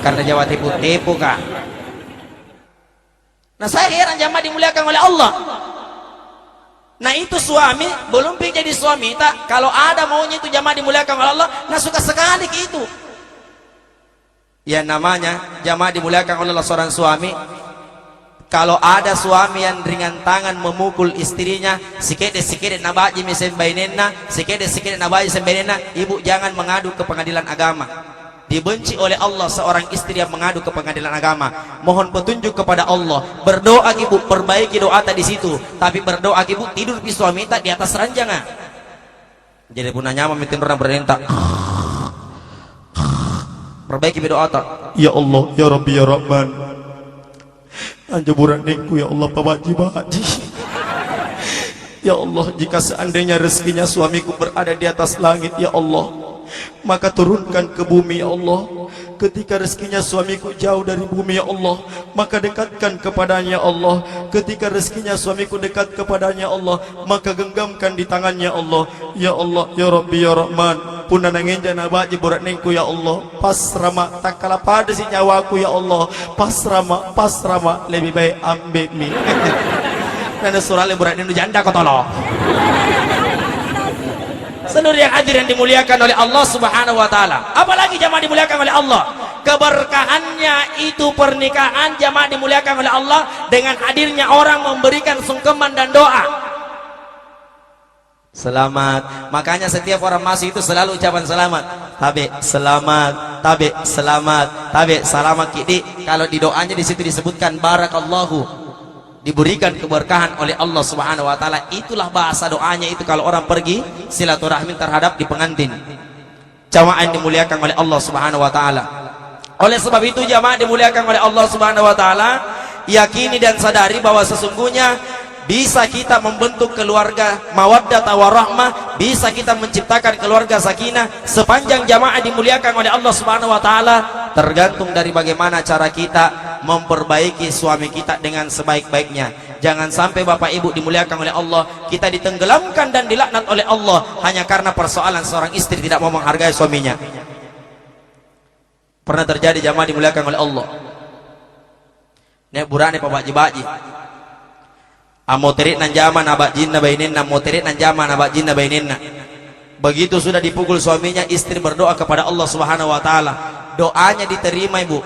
kan terjawab tipu-tipu kah. Nah saya heran jamaah dimuliakan oleh Allah. Nah itu suami belum jadi suami tak, kalau ada maunya itu jamaah dimuliakan oleh Allah, nah suka sekali itu. Ya namanya jamaah dimuliakan oleh Allah seorang suami. Kalau ada suami yang ringan tangan memukul istrinya, sikit-sikit nabaji mesembainena, sikit-sikit nabaji sembainena, ibu jangan mengadu ke pengadilan agama. Dibenci oleh Allah seorang istri yang mengadu ke pengadilan agama. Mohon petunjuk kepada Allah. Berdoa ibu, perbaiki doa tadi situ. Tapi berdoa ibu tidur di suami tak di atas ranjangan. Jadi punah nyaman mitin orang berintak. Perbaiki doa tak. Ya Allah, ya Rabbi, ya Rahman. Anjaburan niku ya Allah pabaji-baji. Ya Allah, jika seandainya rezekinya suamiku berada di atas langit ya Allah, maka turunkan ke bumi ya Allah. Ketika rezekinya suamiku jauh dari bumi ya Allah, maka dekatkan kepadanya Allah. Ketika rezekinya suamiku dekat kepadanya Allah, maka genggamkan di tangannya Allah. Ya Allah, ya Rabbi, ya Rahman. Puna nangenja nabaji burat nengku ya Allah. Pasrama tak kala pada si nyawaku ya Allah. Pasrama lebih baik ambil mi. Karena surah burat nengku janda kau tolong. Seluruh yang hadir yang dimuliakan oleh Allah Subhanahu wa taala. Apalagi jamaah dimuliakan oleh Allah. Keberkahannya itu pernikahan jamaah dimuliakan oleh Allah dengan hadirnya orang memberikan sungkeman dan doa. Selamat. Makanya setiap orang masuk itu selalu ucapan selamat. Tabe selamat, tabe selamat, tabe selamat kidi. Kalau di doanya di situ disebutkan barakallahu. diberikan keberkahan oleh Allah Subhanahu wa taala. Itulah bahasa doanya itu kalau orang pergi silaturahmi terhadap di pengantin. Jamaah yang dimuliakan oleh Allah Subhanahu wa taala. Oleh sebab itu jamaah dimuliakan oleh Allah Subhanahu wa taala, yakini dan sadari bahwa sesungguhnya bisa kita membentuk keluarga mawaddah warahmah, bisa kita menciptakan keluarga sakinah sepanjang jamaah dimuliakan oleh Allah Subhanahu wa taala, tergantung dari bagaimana cara kita memperbaiki suami kita dengan sebaik-baiknya. Jangan sampai Bapak Ibu dimuliakan oleh Allah, kita ditenggelamkan dan dilaknat oleh Allah hanya karena persoalan seorang istri tidak mau menghargai suaminya. Pernah terjadi jamaah dimuliakan oleh Allah. Nek burane pabaji-baji. Amoterit nan jaman abak jinna baininna, moterit nan jaman abak jinna baininna. Begitu sudah dipukul suaminya, istri berdoa kepada Allah Subhanahu wa taala. Doanya diterima, Ibu.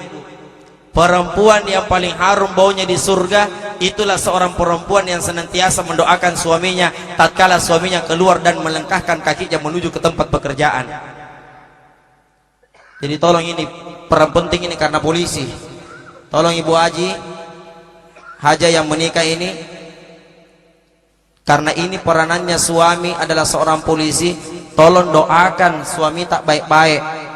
Perempuan yang paling harum baunya di surga itulah seorang perempuan yang senantiasa mendoakan suaminya tatkala suaminya keluar dan melangkahkan kakinya menuju ke tempat pekerjaan. Jadi tolong ini peran penting ini karena polisi. Tolong Ibu Haji, Haja yang menikah ini, karena ini peranannya suami adalah seorang polisi, tolong doakan suami tak baik-baik.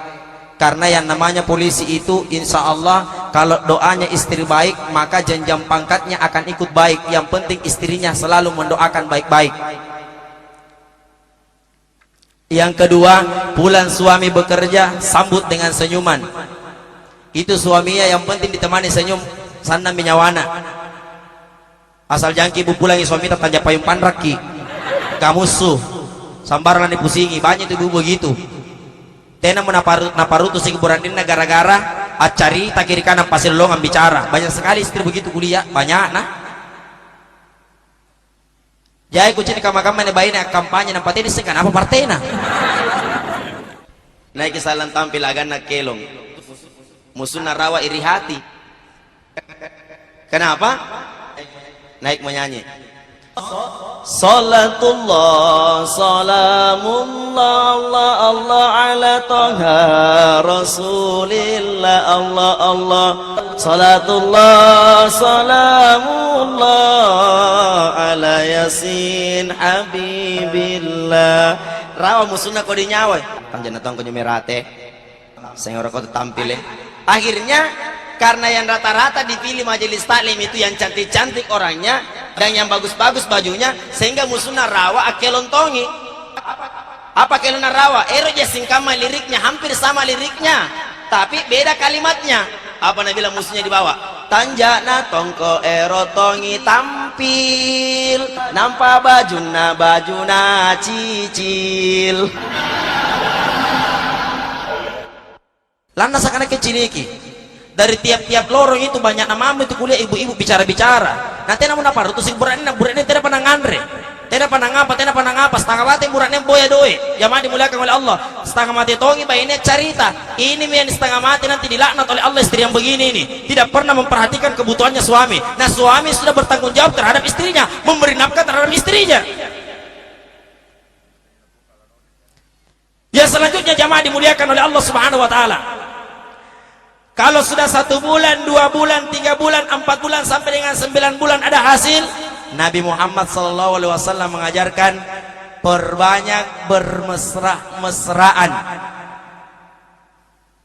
Karena yang namanya polisi itu insya Allah kalau doanya istri baik maka jenjang pangkatnya akan ikut baik. Yang penting istrinya selalu mendoakan baik-baik. Yang kedua, pulang suami bekerja sambut dengan senyuman. Itu suaminya yang penting ditemani senyum sana minyawana. Asal jangki Ibu pulangi suami tanja payung panraki kamusuh sambaran dipusingi banyak itu Ibu begitu. Tena menaparutu si keburandina gara-gara acari tak kiri kanan pasir longan bicara. Banyak sekali istri begitu kuliah, banyak nah. Jai kucing kamar-kamar ne bayi nak kampanye nampak ini sekan apa partai na. Naik kesalan tampil agan nak kelong. Musuh narawa iri hati. Kenapa? Naik menyanyi. Salatullah salamullah Allah Allah ala toha Rasulillah Allah Allah salatullah salamullah ala yasin habibillah. Rawa musuhna kau dinyawa panjang datang kau nyemerate saya orang kau tampil akhirnya karena yang rata-rata dipilih majelis taklim itu yang cantik-cantik orangnya dan yang bagus-bagus bajunya, sehingga musuhna rawa akelontongi. Apa kelona rawa? Ero singkama liriknya hampir sama liriknya, tapi beda kalimatnya. Apa nabi bilang musuhnya dibawa? Tanjana tongko ero tongi tampil, nampak bajuna cicil. Lantas akan kecil iki. Dari tiap-tiap lorong itu banyak namamu itu kuliah ibu-ibu bicara-bicara. Nanti namun apa? Rutus burane tidak pernah ngandre, tidak pernah ngapa, setengah mati burane boya doe. Jamaah dimuliakan oleh Allah. Setengah mati tongi bayinya cerita. Ini yang setengah mati nanti dilaknat oleh Allah istri yang begini ini. Tidak pernah memperhatikan kebutuhannya suami. Nah suami sudah bertanggung jawab terhadap istrinya, memberi nafkah terhadap istrinya. Yang selanjutnya jamaah dimuliakan oleh Allah Subhanahu wa taala. Kalau sudah 1 bulan, 2 bulan, 3 bulan, 4 bulan sampai dengan 9 bulan ada hasil, Nabi Muhammad SAW mengajarkan perbanyak bermesra-mesraan.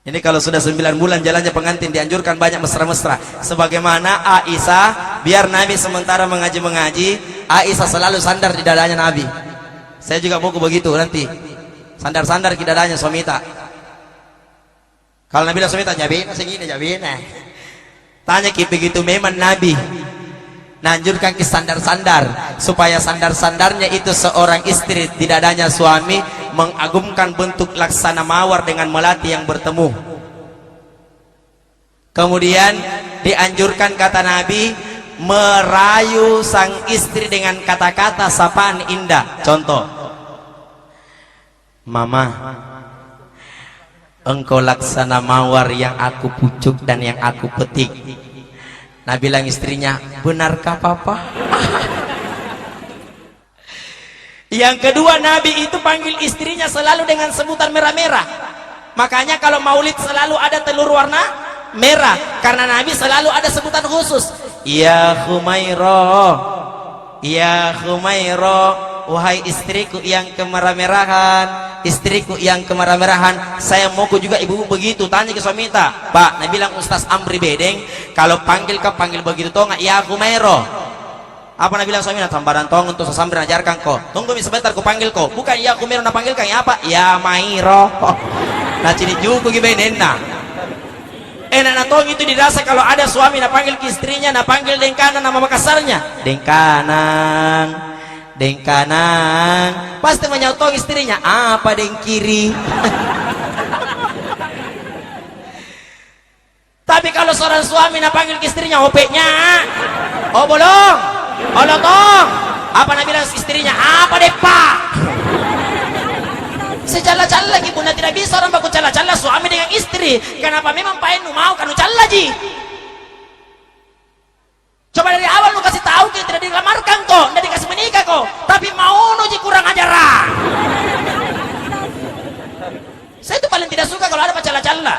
Ini kalau sudah 9 bulan jalannya pengantin dianjurkan banyak mesra-mesra. Sebagaimana Aisyah, biar Nabi sementara mengaji, Aisyah selalu sandar di dadanya Nabi. Saya juga mau begitu nanti. Sandar-sandar di dadanya suami tak. Kalau Nabi suami tak jabina segini jabina. Tanya begitu memang Nabi nanjurkan ke sandar-sandar supaya sandar-sandarnya itu seorang istri di dadanya suami mengagumkan bentuk laksana mawar dengan melati yang bertemu. Kemudian dianjurkan kata Nabi merayu sang istri dengan kata-kata sapaan indah. Contoh, Mama, engkau laksana mawar yang aku pucuk dan yang aku petik. Nabi bilang istrinya, benarkah papa? Yang kedua, Nabi itu panggil istrinya selalu dengan sebutan merah-merah. Makanya kalau maulid selalu ada telur warna merah, karena Nabi selalu ada sebutan khusus. Ya Khumairah, ya Khumairah, wahai istriku yang kemerah-merahan, istriku yang kemerah-merahan. Saya mauku juga ibu begitu. Tanya ke suami tak, Pak, nah bilang Ustaz Amri Bedeng, kalau panggil kau panggil begitu toh nggak? Ya Khumairah. Apa nak bilang suami? Nah tambaran tong untuk Samri ajarkan kau. Tunggu sebentar, ku panggil kau. Bukan ya Khumairah nak panggil kau, ya apa? Ya Mairo. Nah cini juga gimana? Nah enak natong itu dirasa kalau ada suami nak panggil ke istrinya, nak panggil dengkanan nama Makassarnya, dengkanan, dengkanan, pasti menyotong istrinya apa dengkiri. Tapi kalau seorang suami nak panggil ke istrinya, opeknya oh bolong, oh lotong, apa nak bilang istrinya apa deh pak. Secala-cala lagi bunda, tidak bisa orang baku cala-cala suami dengan istri. Kenapa? Memang paenu mau kan cala ji. Coba dari awal lu kasih tahu kita tidak dilamarkan kok, tidak dikasih menikah kok, tapi mau nuji kurang ajaran. Saya itu paling tidak suka kalau ada cala-cala.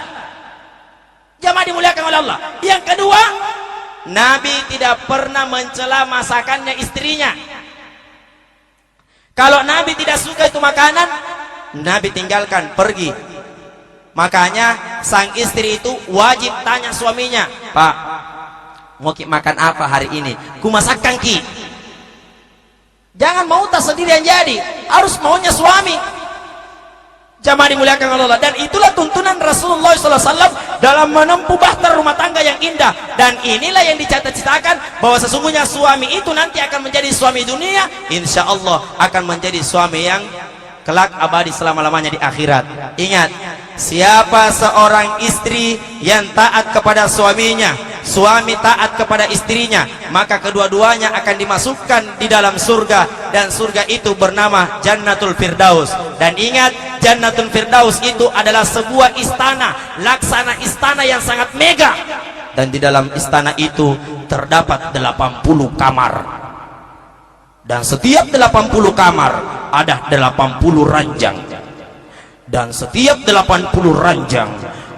Jamaah dimuliakan oleh Allah. Yang kedua, Nabi tidak pernah mencela masakannya istrinya. Kalau Nabi tidak suka itu makanan, Nabi tinggalkan, pergi. Makanya sang istri itu wajib tanya suaminya, Pak, mau ki makan apa hari ini? Ku masakkan ki. Jangan mau tak sendiri yang jadi, harus maunya suami. Jamaah dimuliakan oleh Allah. Dan itulah tuntunan Rasulullah SAW dalam menempuh bahtera rumah tangga yang indah. Dan inilah yang dicatat-citakan bahwa sesungguhnya suami itu nanti akan menjadi suami dunia, insya Allah akan menjadi suami yang kelak abadi selama-lamanya di akhirat. Ingat, siapa seorang istri yang taat kepada suaminya, suami taat kepada istrinya, maka kedua-duanya akan dimasukkan di dalam surga, dan surga itu bernama Jannatul Firdaus. Dan ingat, Jannatul Firdaus itu adalah sebuah istana, laksana istana yang sangat mega, dan di dalam istana itu terdapat 80 kamar, dan setiap 80 kamar ada 80 ranjang, dan setiap 80 ranjang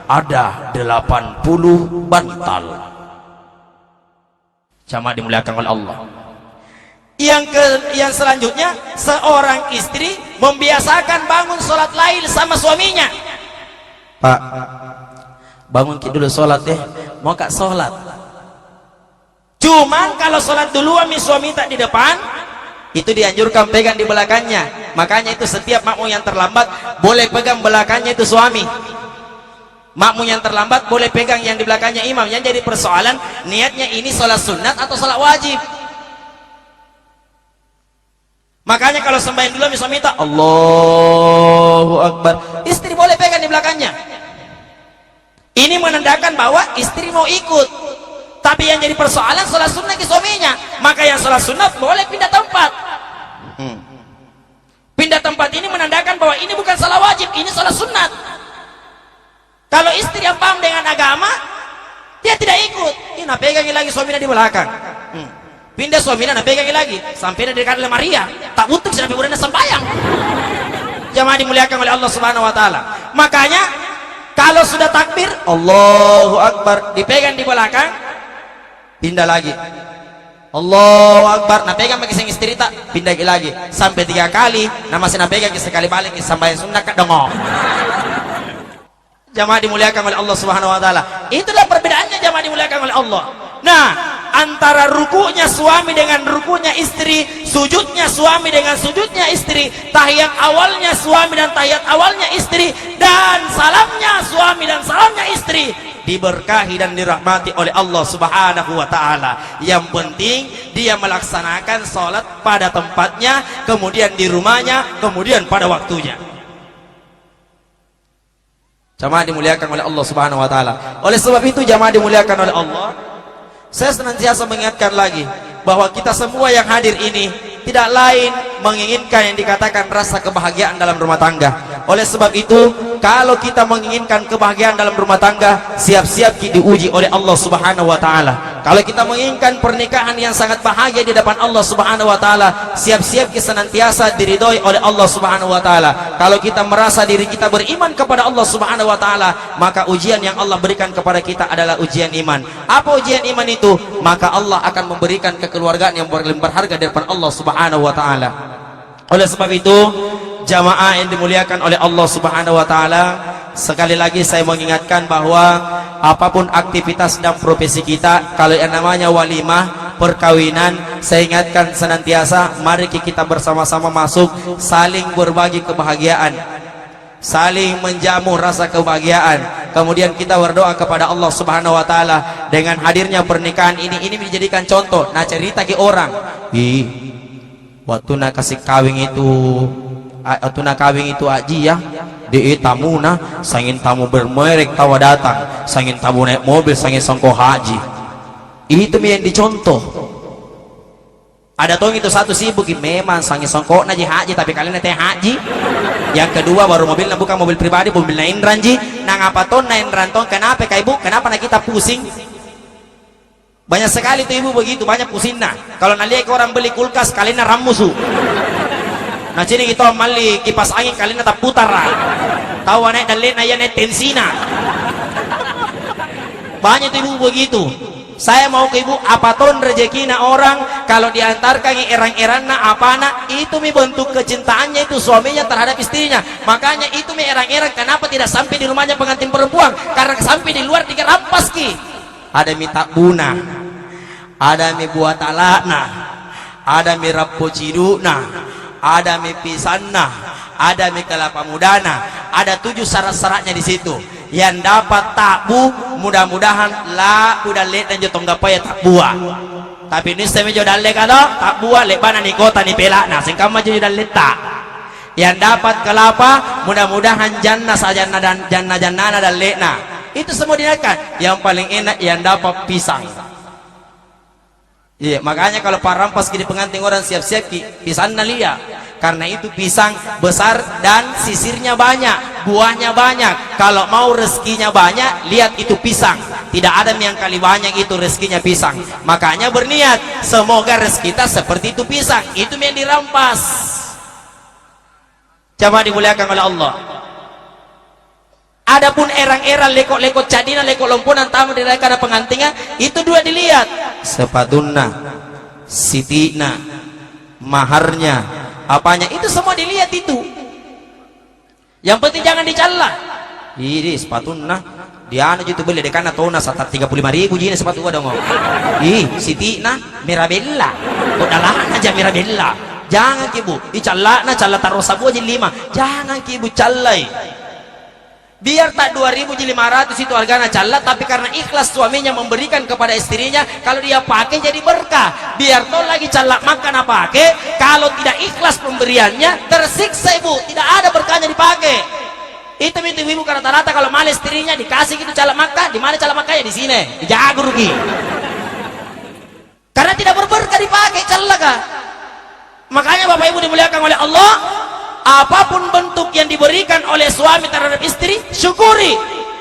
ada 80 bantal. Jamaah dimuliakan oleh Allah. Yang selanjutnya, seorang istri membiasakan bangun sholat lail sama suaminya. Pak, bangun dulu sholat deh, mau kak sholat. Cuman kalau sholat dulu suami tak di depan, itu dianjurkan pegang di belakangnya. Makanya itu setiap makmum yang terlambat boleh pegang belakangnya itu suami. Makmum yang terlambat boleh pegang yang di belakangnya imam. Yang jadi persoalan, niatnya ini sholat sunat atau sholat wajib. Makanya kalau sembahyang dulu suami minta Allahu Akbar, istri boleh pegang di belakangnya. Ini menandakan bahwa istri mau ikut. Tapi yang jadi persoalan sholat sunnah ke suaminya. Maka yang sholat sunnah boleh pindah tempat. Pindah tempat ini menandakan bahwa ini bukan sholat wajib, ini sholat sunnah. Kalau istri yang paham dengan agama, dia tidak ikut. Ini pegangi lagi suaminya di belakang. Pindah suaminya, pegangi lagi sampai dia dekat Maria. Tak butuh sampai udah sembahyang. Jamaah dimuliakan oleh Allah Subhanahu Wa Taala. Makanya kalau sudah takbir Allahu Akbar, dipegang di belakang, pindah lagi Allahu Akbar, pegang bagi sang istri tak pindah lagi sampai 3 kali. Masih pegang sekali balik sampai sunnah kak dongong. Jamaah dimuliakan oleh Allah Subhanahu Wa Taala. Itulah perbedaannya jamaah dimuliakan oleh Allah. Nah, antara rukunya suami dengan rukunya istri, sujudnya suami dengan sujudnya istri, tahiyat awalnya suami dan tahiyat awalnya istri, dan salamnya suami dan salamnya istri, diberkahi dan dirahmati oleh Allah Subhanahu Wa Taala. Yang penting dia melaksanakan sholat pada tempatnya, kemudian di rumahnya, kemudian pada waktunya. Jamaah dimuliakan oleh Allah Subhanahu Wa Taala. Oleh sebab itu jamaah dimuliakan oleh Allah, saya senantiasa mengingatkan lagi bahwa kita semua yang hadir ini tidak lain menginginkan yang dikatakan rasa kebahagiaan dalam rumah tangga. Oleh sebab itu, kalau kita menginginkan kebahagiaan dalam rumah tangga, siap-siap diuji oleh Allah Subhanahu Wa Taala. Kalau kita menginginkan pernikahan yang sangat bahagia di depan Allah Subhanahu wa taala, siap-siap senantiasa diridhoi oleh Allah Subhanahu wa taala. Kalau kita merasa diri kita beriman kepada Allah Subhanahu wa taala, maka ujian yang Allah berikan kepada kita adalah ujian iman. Apa ujian iman itu? Maka Allah akan memberikan kekeluargaan yang paling berharga di depan Allah Subhanahu wa taala. Oleh sebab itu, jamaah yang dimuliakan oleh Allah Subhanahu wa taala, sekali lagi saya mengingatkan bahwa apapun aktivitas dan profesi kita, kalau yang namanya walimah, perkawinan, saya ingatkan senantiasa, mari kita bersama-sama masuk, saling berbagi kebahagiaan, saling menjamu rasa kebahagiaan. Kemudian kita berdoa kepada Allah Subhanahu wa taala dengan hadirnya pernikahan ini dijadikan contoh. Nah, cerita ke orang, waktu nak kasih kawin itu aji ya di tamuna sangin tamu bermerek tawa datang, sangin tamu naik mobil, sangin songko haji. Itu yang dicontoh. Ada tong itu satu sibuk memang sangin songko naji haji, tapi kalian nanti haji. Yang kedua baru mobilnya bukan mobil pribadi, mobil naindran ji. Nang apa ton naindran tong, kenapa kak ibu? Kenapa nak kita pusing? Banyak sekali tuh ibu begitu, banyak pusing nah. Kalau naliak orang beli kulkas, kalian ramusu. Nah sini kita mali kipas angin, kalian tak putar. Tahu naik dan naik tensina. Banyak tuh ibu begitu. Saya mau ke ibu, apa ton rezekina orang kalau diantarkan erang-erang na apa nak, itu mi bentuk kecintaannya itu suaminya terhadap istrinya. Makanya itu mi erang-erang kenapa tidak sampai di rumahnya pengantin perempuan? Karena sampai di luar digerampas ki. Ada mi takbuna, ada mi buat alakna, ada mi rapociduna, ada mi pisanna, ada mi kelapa mudana, ada 7 syarat-syaratnya di situ. Yang dapat takbu mudah-mudahan la udah let dan jotong gapaya tak buah. Tapi ini saya jodan le kado tak buah lebana ni kota ni pelak nah singkam maju jodan letak. Yang dapat kelapa mudah-mudahan jannah sajana dan jannah dan lekna. Itu semua dinaikkan. Yang paling enak yang dapat pisang. Iya, makanya kalau parampas di pengantin orang siap-siap pisang nalia. Karena itu pisang besar dan sisirnya banyak, buahnya banyak. Kalau mau rezekinya banyak, lihat itu pisang. Tidak ada yang kali banyak itu rezekinya pisang. Makanya berniat, semoga rezeki kita seperti itu pisang. Itu yang dirampas. Jamaah dimuliakan oleh Allah. Adapun erang-erang lekok-lekok cadina, lekok lomponan tamu dirayakan pengantinnya, itu 2 dilihat. Sepatuna, sitina, maharnya, apanya, itu semua dilihat itu. Yang penting jangan dicela. Ini sepatuna, dia anu itu beli dekana tona sekitar 35.000 jini sepatu gua dong. sitina, Mirabella, udah aja Mirabella. Jangan kibu, dicela, cala taruh sabu aja 5. Jangan kibu calai. Biar tak 2.500 itu harganya calat, tapi karena ikhlas suaminya memberikan kepada istrinya, kalau dia pakai jadi berkah. Biar toh lagi calat makan apa pakai, kalau tidak ikhlas pemberiannya tersiksa ibu, tidak ada berkahnya dipakai. Itu ibu karena rata-rata kalau malah istrinya dikasih gitu calat makan, di mana calat makannya di sini, dijaga rugi. Karena tidak berberkah dipakai calat kah. Makanya Bapak Ibu dimuliakan oleh Allah, apapun bentuk yang diberikan oleh suami terhadap istri, syukuri.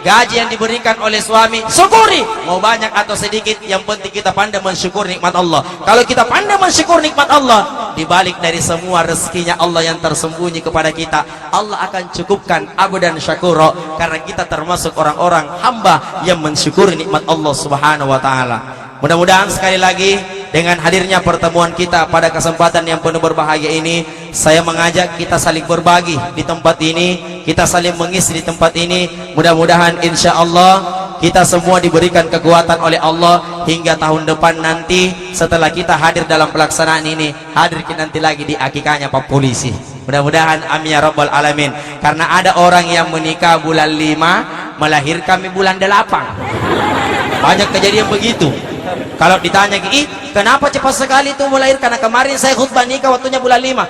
Gaji yang diberikan oleh suami, syukuri. Mau banyak atau sedikit, yang penting kita pandai mensyukur nikmat Allah. Kalau kita pandai mensyukur nikmat Allah, dibalik dari semua rezekinya Allah yang tersembunyi kepada kita, Allah akan cukupkan abdan syakuro. Karena kita termasuk orang-orang hamba yang mensyukuri nikmat Allah Subhanahu wa ta'ala. Mudah-mudahan sekali lagi dengan hadirnya pertemuan kita pada kesempatan yang penuh berbahagia ini, saya mengajak kita saling berbagi di tempat ini, kita saling mengisi di tempat ini. Mudah-mudahan insya Allah kita semua diberikan kekuatan oleh Allah hingga tahun depan nanti, setelah kita hadir dalam pelaksanaan ini, hadir kita nanti lagi di akikahnya Pak Polisi. Mudah-mudahan amin ya rabbal alamin. Karena ada orang yang menikah bulan 5, melahirkan di bulan 8. Banyak kejadian begitu. Kalau ditanya, kenapa cepat sekali itu melahirkan? Karena kemarin saya khutbah nikah waktunya bulan 5.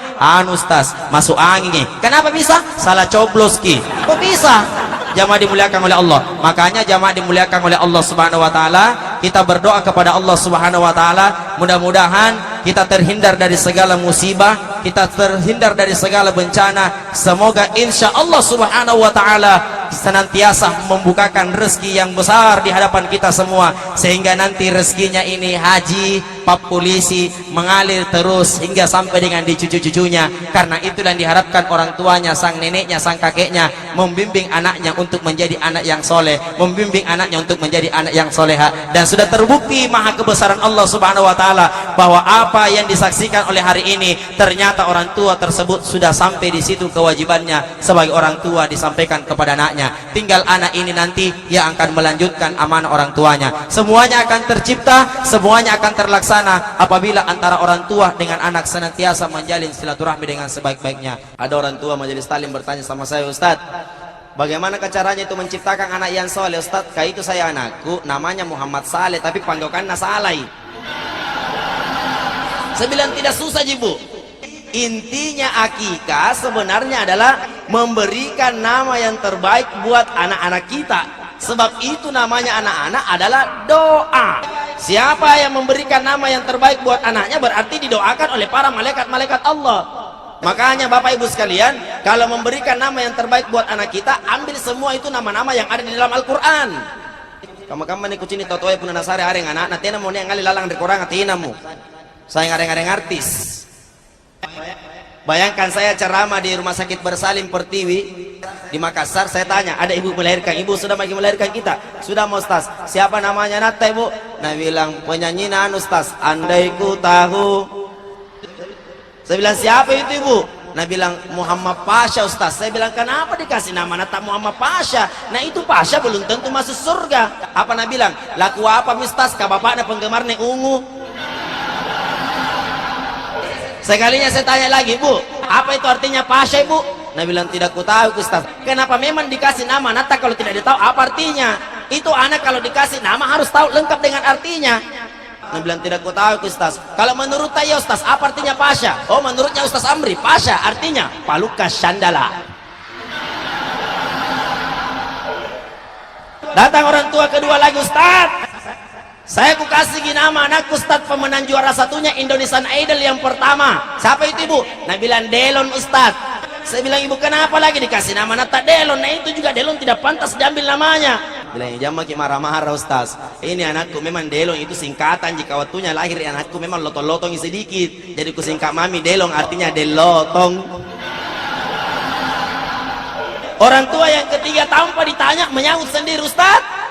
Ustaz, masuk angin. Kenapa bisa? Salah coblos ki. Kok bisa? Jamaah dimuliakan oleh Allah. Makanya jamaah dimuliakan oleh Allah Subhanahu wa taala, kita berdoa kepada Allah Subhanahu wa taala, mudah-mudahan kita terhindar dari segala musibah, kita terhindar dari segala bencana. Semoga insya Allah Subhanahu wa taala senantiasa membukakan rezeki yang besar di hadapan kita semua, sehingga nanti rezekinya ini haji, pak polisi, mengalir terus hingga sampai dengan di cucu-cucunya. Karena itulah yang diharapkan orang tuanya, sang neneknya, sang kakeknya, membimbing anaknya untuk menjadi anak yang soleh, membimbing anaknya untuk menjadi anak yang soleha. Dan sudah terbukti maha kebesaran Allah subhanahu wa ta'ala bahwa apa yang disaksikan oleh hari ini, ternyata orang tua tersebut sudah sampai di situ kewajibannya sebagai orang tua disampaikan kepada anaknya. Tinggal anak ini nanti yang akan melanjutkan amanah orang tuanya. Semuanya akan tercipta, semuanya akan terlaksana apabila antara orang tua dengan anak senantiasa menjalin silaturahmi dengan sebaik-baiknya. Ada orang tua majelis taklim bertanya sama saya, Ustadz, bagaimana caranya itu menciptakan anak yang soleh? Ustadz, kayak itu saya anakku namanya Muhammad Saleh tapi panggokan Nasalai. Saya bilang tidak susah Jibu. Intinya akikah sebenarnya adalah memberikan nama yang terbaik buat anak-anak kita. Sebab itu namanya anak-anak adalah doa. Siapa yang memberikan nama yang terbaik buat anaknya berarti didoakan oleh para malaikat-malaikat Allah. Makanya Bapak Ibu sekalian, kalau memberikan nama yang terbaik buat anak kita, ambil semua itu nama-nama yang ada di dalam Al-Quran. Kamu-kamu nih kucini totoy pun nasari areng anak natina mau ngali lalang di korang atinamu. Saya ngareng-ngareng artis. Bayangkan saya ceramah di Rumah Sakit Bersalin Pertiwi di Makassar, saya tanya, ada ibu melahirkan, ibu sudah lagi melahirkan kita? Sudah mau Ustaz. Siapa namanya Nata ibu? Nah bilang penyanyi Ustaz, andai ku tahu. Saya bilang siapa itu ibu? Nah bilang Muhammad Pasha Ustaz. Saya bilang kenapa dikasih nama Nata Muhammad Pasha? Nah itu Pasha belum tentu masuk surga. Apa nah bilang? Laku apa Ustaz? Ka bapaknya penggemarnya ungu. Sekalinya saya tanya lagi, Bu, apa itu artinya Pasha, Bu? Nah bilang tidak ku tahu Ustaz. Kenapa memang dikasih nama Nata kalau tidak ditahu apa artinya? Itu anak kalau dikasih nama harus tahu lengkap dengan artinya. Nah bilang tidak ku tahu Ustaz. Kalau menurut saya Ustaz, apa artinya Pasha? Oh menurutnya Ustaz Amri, Pasha artinya Paluka Sandala. Datang orang tua kedua lagi, Ustaz, saya ku kasih nama anakku Ustaz pemenang juara satunya Indonesian Idol yang pertama. Siapa itu ibu? Nah bilang Delon Ustaz. Saya bilang ibu kenapa lagi dikasih nama Nata Delon? Nah itu juga Delon tidak pantas diambil namanya. Bilang jangan marah-marah Ustaz. Ini anakku memang Delon itu singkatan, jika waktunya lahir anakku memang lotong-lotong sedikit. Jadi ku singkat mami Delon artinya Delotong. Orang tua yang ketiga tanpa ditanya menyahut sendiri, Ustaz.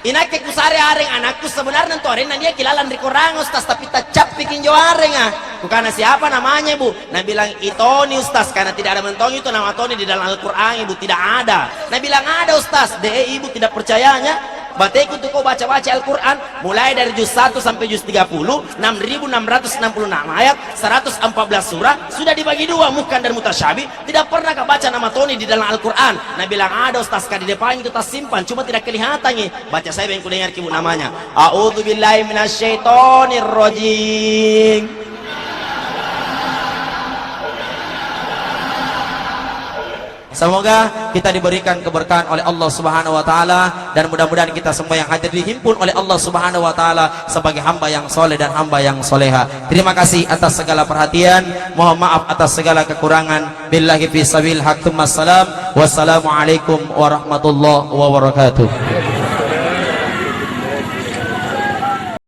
Inake kusare areng anakku sebenarnya tuh areng dia kilalan di korang Ustaz, tapi tacap bikin jo areng Bukan siapa namanya Bu? Nah bilang Itoni Ustaz, karena tidak ada mentong itu nama Toni di dalam Al-Quran ibu tidak ada. Nah bilang ada Ustaz, ibu tidak percayanya. Bateku tuh kau baca-baca Al-Quran mulai dari juz 1 sampai juz 30, 6.666 ayat, 114 surah, sudah dibagi dua, muhkam dan mutasyabih. Tidak pernah kau baca nama Toni di dalam Al-Quran. Nah bilang ada Ustaz, di depan itu tas simpan, cuma tidak kelihatan nih. Baca saya yang ku dengar kibu namanya. A'udzubillahi minasyaitonirrajim. Semoga kita diberikan keberkahan oleh Allah Subhanahu wa taala, dan mudah-mudahan kita semua yang hadir dihimpun oleh Allah Subhanahu wa taala sebagai hamba yang soleh dan hamba yang soleha. Terima kasih atas segala perhatian, mohon maaf atas segala kekurangan. Billahi fi sabil haqqum assalam. Wassalamualaikum warahmatullahi wabarakatuh.